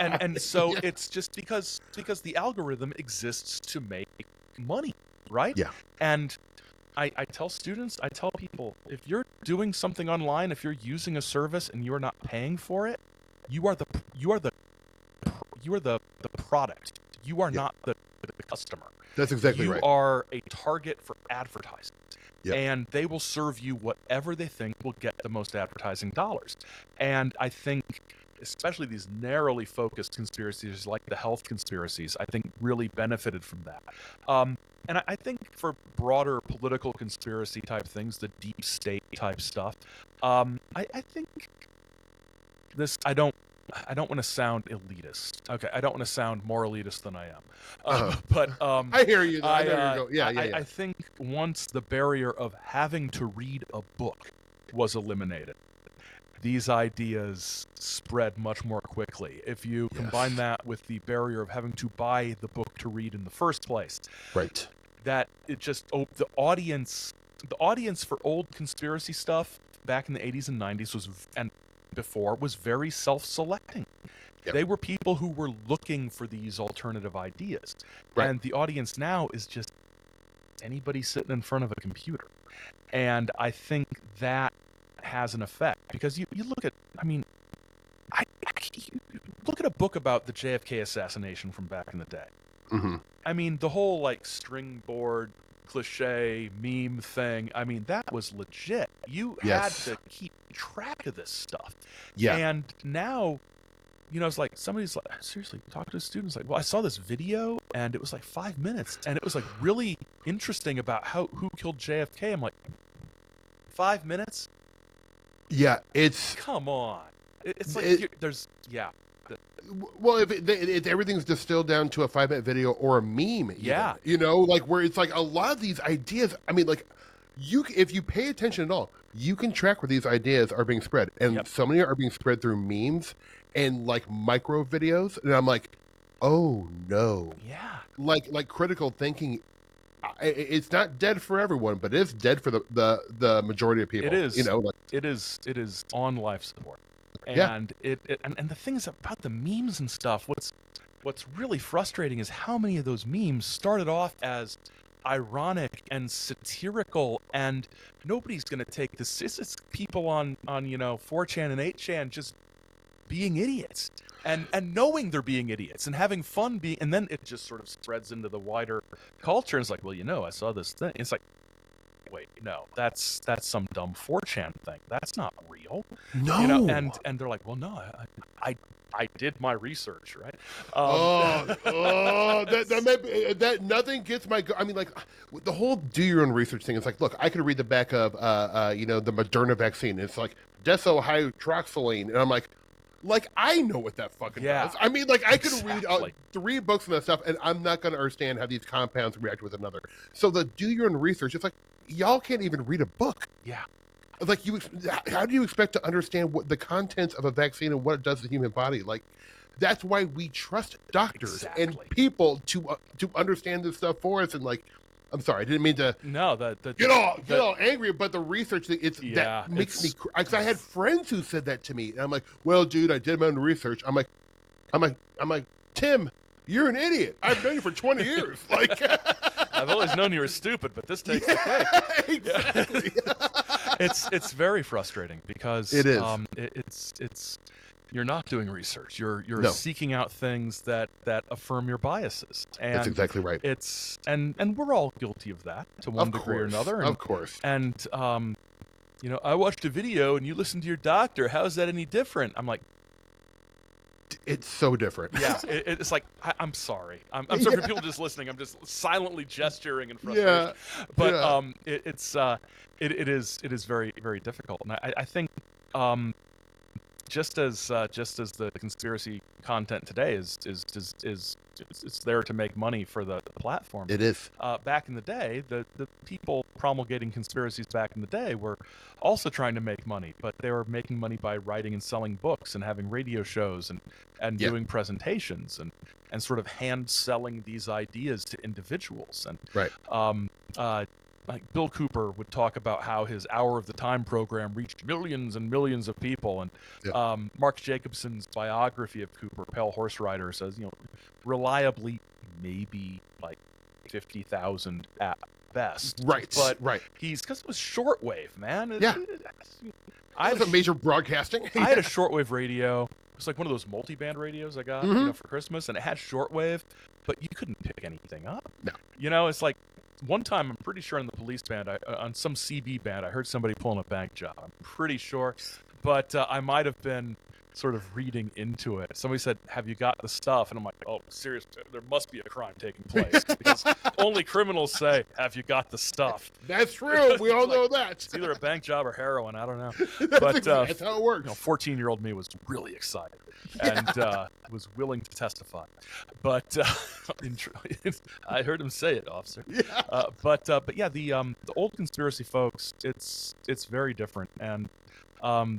And so it's just because the algorithm exists to make money, right? Yeah. And I tell students, I tell people, if you're doing something online, if you're using a service and you are not paying for it, you are the product. You are not the customer. That's exactly right. You are a target for advertising. Yep. And they will serve you whatever they think will get the most advertising dollars. And I think, especially these narrowly focused conspiracies like the health conspiracies, I think really benefited from that. And I think for broader political conspiracy type things, the deep state type stuff, I think this, I don't want to sound elitist. Okay, I don't want to sound more elitist than I am. But I hear you. Though. I know you're going. Yeah. I think once the barrier of having to read a book was eliminated, these ideas spread much more quickly. If you combine that with the barrier of having to buy the book to read in the first place, right? That it just the audience for old conspiracy stuff back in the 80s and 90s was, and before was very self-selecting. Yep. They were people who were looking for these alternative ideas. Right. And the audience now is just anybody sitting in front of a computer. And I think that has an effect, because you look at, I mean, you look at a book about the JFK assassination from back in the day. Mm-hmm. I mean, the whole like string board cliche meme thing, I mean, that was legit. You had to keep track of this stuff. Yeah. And now, you know, it's like somebody's like, seriously, talk to students like, well, I saw this video and it was like 5 minutes and it was like really interesting about who killed JFK. I'm like, 5 minutes? Yeah, it's... Come on. It's like, Well, if everything's distilled down to a 5-minute video or a meme, even, you know, like where it's like a lot of these ideas, I mean, like, if you pay attention at all, you can track where these ideas are being spread. And so many are being spread through memes and like micro videos. And I'm like, oh no. Yeah. Like critical thinking, it's not dead for everyone, but it's dead for the majority of people. It is. You know, like, it is on life support. And and the things about the memes and stuff, what's really frustrating is how many of those memes started off as ironic and satirical, and nobody's going to take this. It's people on 4chan and 8chan just being idiots and knowing they're being idiots and having fun being, and then it just sort of spreads into the wider culture. And it's like, well, I saw this thing. It's like, wait, no, that's some dumb 4chan thing. That's not real. No. And they're like, well, no, I did my research, right? That nothing gets my. I mean, like the whole do your own research thing. It's like, look, I could read the back of the Moderna vaccine. It's like desohydroxyline, and I'm like I know what that fucking does. I mean, like I could read 3 books on that stuff, and I'm not going to understand how these compounds react with another. So the do your own research. It's like y'all can't even read a book. Yeah. Like how do you expect to understand what the contents of a vaccine and what it does to the human body? Like, that's why we trust doctors and people to understand this stuff for us. And like, I'm sorry, I didn't mean to get all angry, but the research that makes me. Because I had friends who said that to me, and I'm like, well, dude, I did my own research. I'm like, Tim, you're an idiot. I've known you for 20 years. Like, I've always known you were stupid, but this takes the cake. Exactly. It's very frustrating because it is. It's you're not doing research. You're seeking out things that affirm your biases. And that's exactly right. It's and we're all guilty of that to one degree or another. Of course. And I watched a video and you listened to your doctor. How is that any different? I'm like, it's so different. Yeah, it's like I'm sorry. I'm sorry for people just listening. I'm just silently gesturing in frustration. But it is very, very difficult. And I think just as the conspiracy content today is it's there to make money for the platform. It is. Back in the day, the people promulgating conspiracies back in the day were also trying to make money, but they were making money by writing and selling books and having radio shows and doing presentations and sort of hand selling these ideas to individuals. And like Bill Cooper would talk about how his Hour of the Time program reached millions and millions of people. And Mark Jacobson's biography of Cooper, Pale Horse Rider, says, reliably maybe like 50,000 at best. Right. But because it was shortwave, man. It was a major broadcasting. I had a shortwave radio. It was like one of those multi-band radios I got for Christmas, and it had shortwave, but you couldn't pick anything up. No. It's like, one time, I'm pretty sure on the police band, on some CB band, I heard somebody pulling a bank job. I'm pretty sure, but I might have been sort of reading into it. Somebody said, "Have you got the stuff?" And I'm like, "Oh, seriously, there must be a crime taking place because only criminals say, 'Have you got the stuff?'" That's true. We all know that. It's either a bank job or heroin. I don't know. That's how it works. 14-year-old me was really excited and was willing to testify. But I heard him say it, officer. Yeah. But yeah, the old conspiracy folks, it's very different. And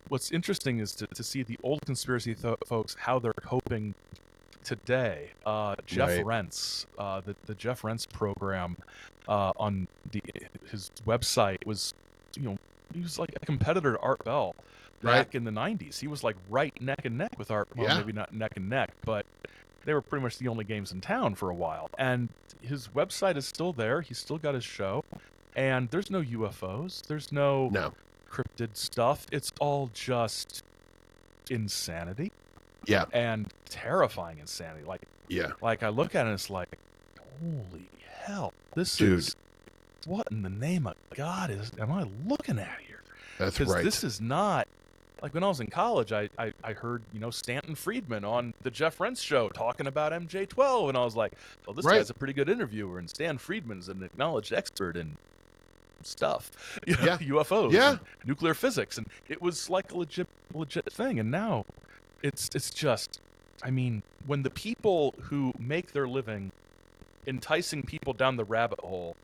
what's interesting is to see the old conspiracy folks, how they're coping today. Jeff Rentz, the Jeff Rentz program on his website was, he was like a competitor to Art Bell. back in the 90s. He was like right neck and neck with Art. Well, Yeah. maybe not neck and neck, but they were pretty much the only games in town for a while. And his website is still there. He's still got his show. And there's no UFOs. There's no cryptid stuff. It's all just insanity. Yeah. And terrifying insanity. Like I look at it and it's like, holy hell, this is, what in the name of God am I looking at here? That's right. This is not, like when I was in college, I heard, Stanton Friedman on the Jeff Rentz show talking about MJ-12, and I was like, well, this guy's a pretty good interviewer, and Stan Friedman's an acknowledged expert in stuff, UFOs, and nuclear physics, and it was like a legit thing. And now it's just, I mean, when the people who make their living enticing people down the rabbit hole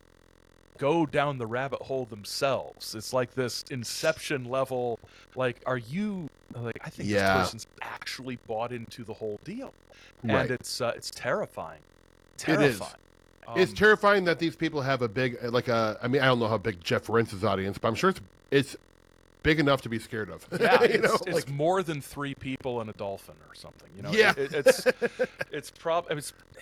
go down the rabbit hole themselves, it's like this Inception level, like, are you, like, I think this person's actually bought into the whole deal. And it's terrifying. It is. It's terrifying that these people have a big, I mean, I don't know how big Jeff Rentz's audience, but I'm sure it's big enough to be scared of. Yeah, it's more than 3 people and a dolphin or something. It's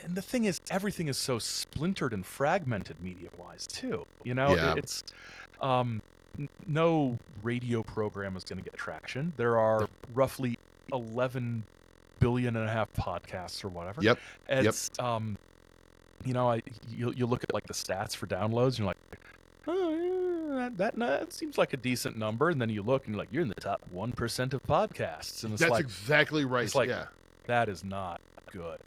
and the thing is, everything is so splintered and fragmented media-wise too. It's no radio program is going to get traction. There are roughly 11 billion and a half podcasts or whatever. Yep. It's you look at like the stats for downloads, and you're like, oh, yeah, that seems like a decent number, and then you look and you're like, you're in the top 1% of podcasts, and it's that's exactly right. It's like, that is not good.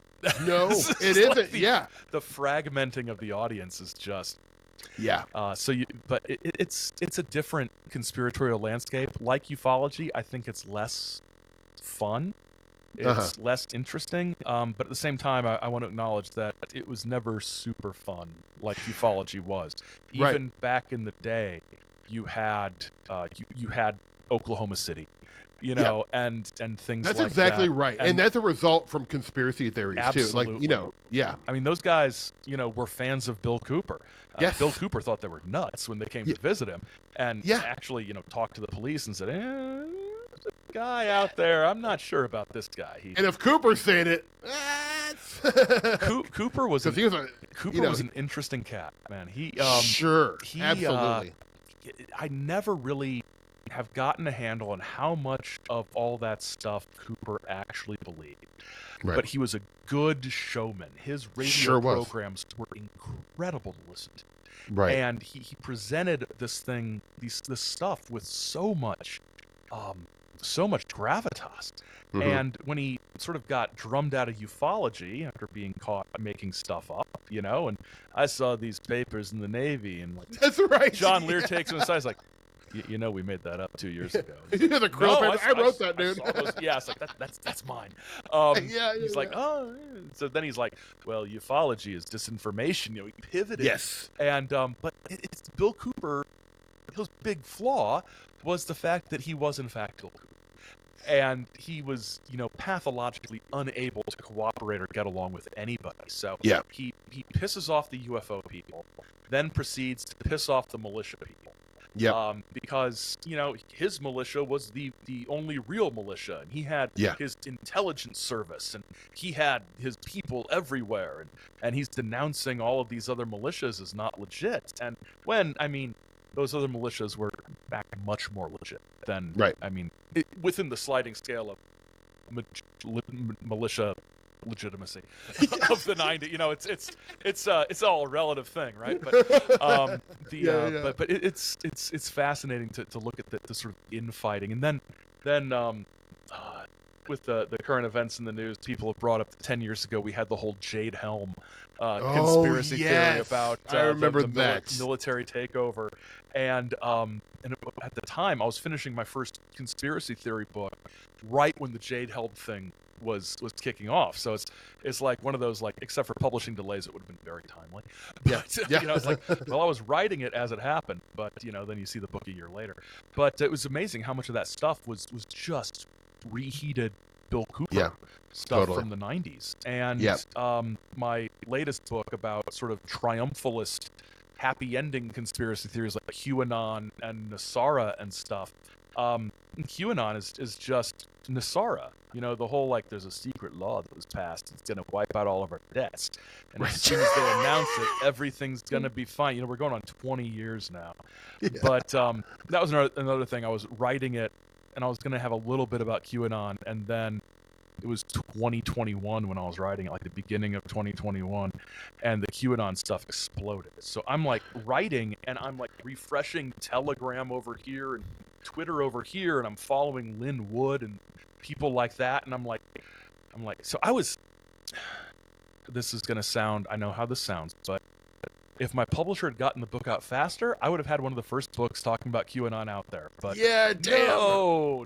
No, it isn't. The fragmenting of the audience is just but it's a different conspiratorial landscape. Like ufology, I think it's less fun. It's less interesting, but at the same time, I want to acknowledge that it was never super fun like ufology was. Even back in the day, you had you had Oklahoma City, and things. That's like exactly that. right, and that's a result from conspiracy theories too. Like I mean, those guys, were fans of Bill Cooper. Bill Cooper thought they were nuts when they came to visit him, and actually, talked to the police and said, there's a guy out there. I'm not sure about this guy. And if Cooper's saying it, Cooper was was an interesting cat, man. Absolutely. I never really have gotten a handle on how much of all that stuff Cooper actually believed. But he was a good showman. His radio programs were incredible to listen to. And he presented this stuff with so much gravitas. And when he sort of got drummed out of ufology after being caught making stuff up, and I saw these papers in the Navy, and like, that's right. John Lear takes him aside, he's like, we made that up 2 years ago. I wrote that, dude. It's like that's mine. He's like, oh. So then he's like, well, ufology is disinformation. He pivoted. Yes. And but it's Bill Cooper. His big flaw was the fact that he was in fact Bill Cooper. And he was, pathologically unable to cooperate or get along with anybody. So he pisses off the UFO people, then proceeds to piss off the militia people. Because, his militia was the only real militia, and he had his intelligence service, and he had his people everywhere, and he's denouncing all of these other militias as not legit. And when, those other militias were back much more legit than, within the sliding scale of militia legitimacy of the 90s. It's all a relative thing, right? But but it's fascinating to look at the sort of infighting, and then with the current events in the news, people have brought up that 10 years ago we had the whole Jade Helm conspiracy theory about I remember the military takeover, and at the time I was finishing my first conspiracy theory book right when the Jade Helm thing was kicking off. So it's like one of those, like, except for publishing delays, it would have been very timely. But, it's like, well, I was writing it as it happened, but then you see the book a year later. But it was amazing how much of that stuff was just reheated Bill Cooper stuff from the 90s. And my latest book about sort of triumphalist happy ending conspiracy theories like QAnon and NESARA and stuff. QAnon is just NESARA. You know, the whole, like, there's a secret law that was passed. It's going to wipe out all of our debts. And as soon as they announce it, everything going to be fine. You know, we're going on 20 years now. Yeah. But that was another thing. I was writing it, and I was going to have a little bit about QAnon, and then it was 2021 when I was writing it, like the beginning of 2021, and the QAnon stuff exploded. So I'm, like, writing, and I'm, like, refreshing Telegram over here and Twitter over here, and I'm following Lynn Wood and people like that, and I'm like, so I was, this is going to sound, I know how this sounds, but if my publisher had gotten the book out faster, I would have had one of the first books talking about QAnon out there. But yeah, damn.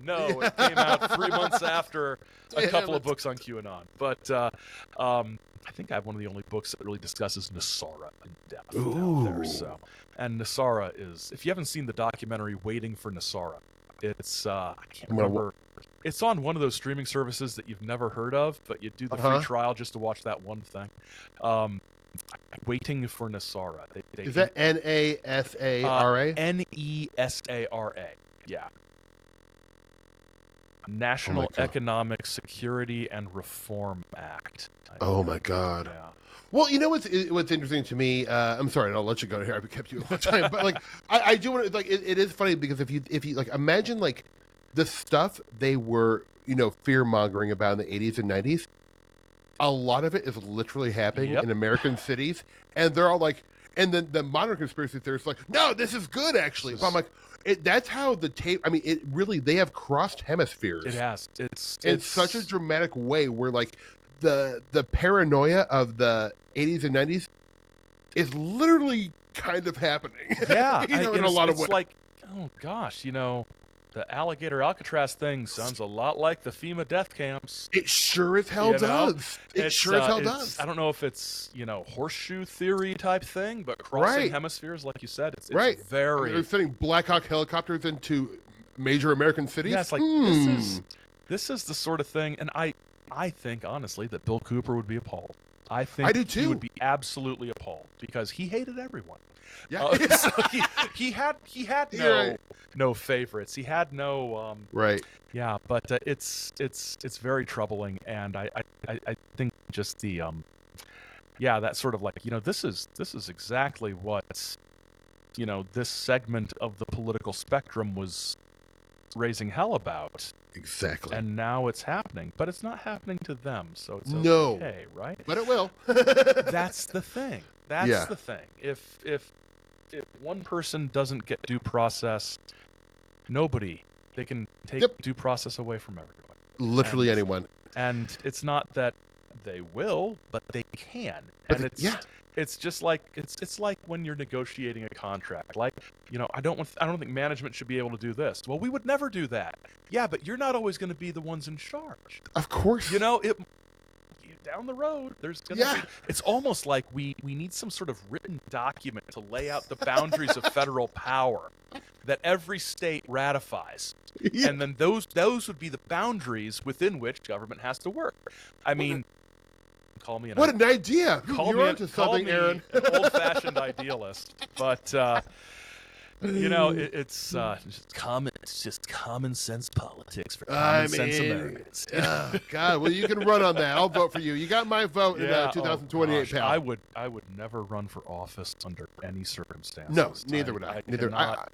No, it came out 3 months after a couple of books on QAnon. But I think I have one of the only books that really discusses NESARA in depth out there. So, and NESARA is, if you haven't seen the documentary Waiting for NESARA, it's I can't remember. It's on one of those streaming services that you've never heard of, but you do the free trial just to watch that one thing. Waiting for NESARA. Is that NASARA? NESARA. Yeah. National Economic Security and Reform Act. Oh my God. Yeah. Well, you know what's interesting to me. I'm sorry, and I'll let you go here. I've kept you a long time, but like I do want to, like, it is funny because if you like imagine like the stuff they were, you know, fear mongering about in the 80s and 90s. A lot of it is literally happening in American cities, and they're all like, and then the modern conspiracy theorists are like, no, this is good actually. But I'm like, that's how the tape. I mean, it really, they have crossed hemispheres. It has. It's such a dramatic way where like the paranoia of the 80s and 90s is literally kind of happening. Yeah, you know, in a lot of ways. It's like, oh gosh, you know, the alligator Alcatraz thing sounds a lot like the FEMA death camps. It sure as hell does. It sure as hell does. I don't know if it's, you know, horseshoe theory type thing, but crossing hemispheres, like you said, it's very... I mean, they're sending Black Hawk helicopters into major American cities. Yeah, it's like, this is the sort of thing, and I think, honestly, that Bill Cooper would be appalled. I do too. He would be absolutely appalled because he hated everyone. Yeah. So he had no favorites. He had no Yeah, but it's very troubling, and I think just the that sort of like, you know, this is exactly what, you know, this segment of the political spectrum was raising hell about. Exactly. And now it's happening, but it's not happening to them, so it's okay, right? But it will. That's the thing. That's the thing. If one person doesn't get due process, they can take due process away from everyone. Literally anyone. And it's not that they will, but they can. And it's just like it's like when you're negotiating a contract. Like, you know, I don't think management should be able to do this. Well, we would never do that. Yeah, but you're not always going to be the ones in charge. Of course. You know, down the road, there's going to be... It's almost like we need some sort of written document to lay out the boundaries of federal power that every state ratifies. Yeah. And then those would be the boundaries within which government has to work. I mean... Call me an idea. You're onto something, Aaron. An old-fashioned idealist, but you know, it's just common sense politics for common sense Americans. God, well, you can run on that. I'll vote for you. You got my vote in 2028. Pal. I would never run for office under any circumstances. No, neither would I. Neither. I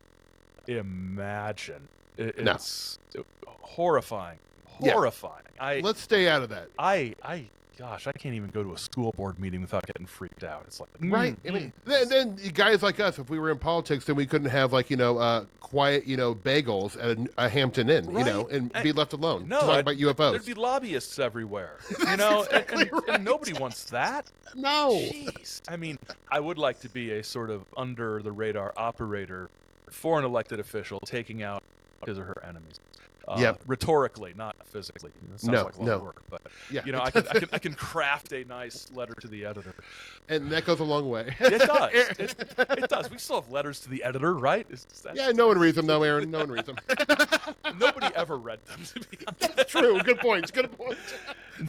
imagine. It's horrifying. Horrifying. Let's stay out of that. Gosh, I can't even go to a school board meeting without getting freaked out. It's like, right. I mean, then guys like us, if we were in politics, then we couldn't have, like, you know, quiet, you know, bagels at a Hampton Inn, you know, and be left alone. No, talk about UFOs. There'd be lobbyists everywhere, you know, and nobody wants that. No. Jeez. I mean, I would like to be a sort of under the radar operator for an elected official taking out his or her enemies. Rhetorically, not physically. That sounds like a lot of work, but you know, I can craft a nice letter to the editor, and that goes a long way. It does. It does. We still have letters to the editor, right? No one reads them though, Aaron. No one reads them. Nobody ever read them. To be honest. That's true. Good point. Good point.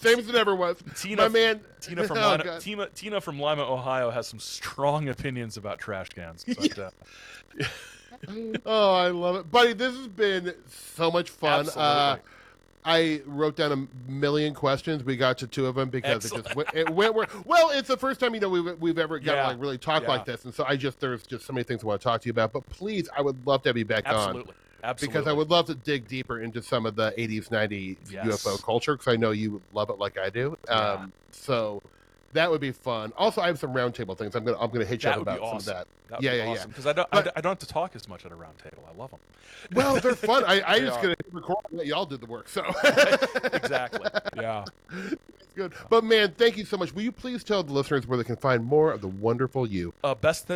Same as it ever was. My man. Tina from Oh, Lima, God. Tina from Lima, Ohio, has some strong opinions about trash cans. But, Oh, I love it. Buddy, this has been so much fun. Absolutely. I wrote down a million questions. We got to 2 of them because Excellent. it went well, it's the first time we've ever got to like really talk Yeah. like this, and so there's just so many things I want to talk to you about. But please, I would love to have you back on. Absolutely. Because I would love to dig deeper into some of the 80s, 90s Yes. UFO culture, because I know you love it like I do. Yeah. So that would be fun. Also, I have some roundtable things. I'm gonna hit you That up would be about some of awesome. that. That would Yeah, be yeah, yeah. awesome. Because I don't have to talk as much at a round table. I love them. Well, they're fun. I They just are. gonna record and let y'all do the work. So Exactly. Yeah. it's good. But man, thank you so much. Will you please tell the listeners where they can find more of the wonderful you? Best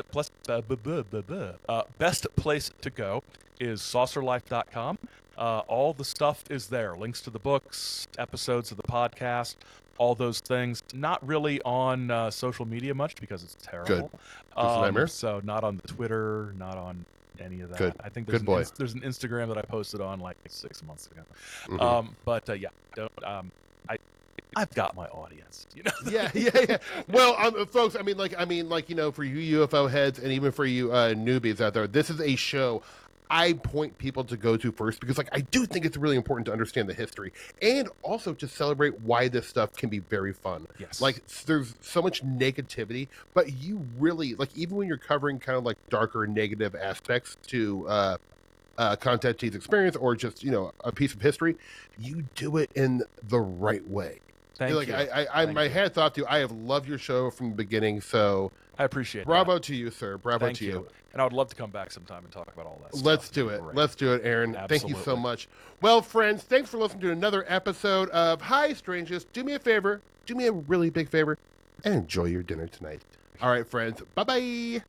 place to go is saucerlife.com. All the stuff is there. Links to the books, episodes of the podcast, all those things. Not really on social media much because it's terrible. It's a nightmare. So not on the Twitter, not on any of that. Good. I think Good boy. there's an Instagram that I posted on like 6 months ago. Mhm. But yeah, don't. I've got my audience. You know. Yeah. Well, folks, I mean, for you UFO heads and even for you newbies out there, this is a show I point people to go to first because, I do think it's really important to understand the history and also to celebrate why this stuff can be very fun. Yes. There's so much negativity, but you really, even when you're covering kind of darker negative aspects to contactees experience or just, a piece of history, you do it in the right way. Thank you. My hat's off to you. I have loved your show from the beginning, so I appreciate bravo that. to you, sir. Bravo Thank to you. And I would love to come back sometime and talk about all that stuff. Let's do It'd it. be great. Let's do it, Aaron. Thank you so Absolutely. much. Well, friends, thanks for listening to another episode of Hi Strangers. Do me a favor, do me a really big favor, and enjoy your dinner tonight. All right, friends. Bye-bye.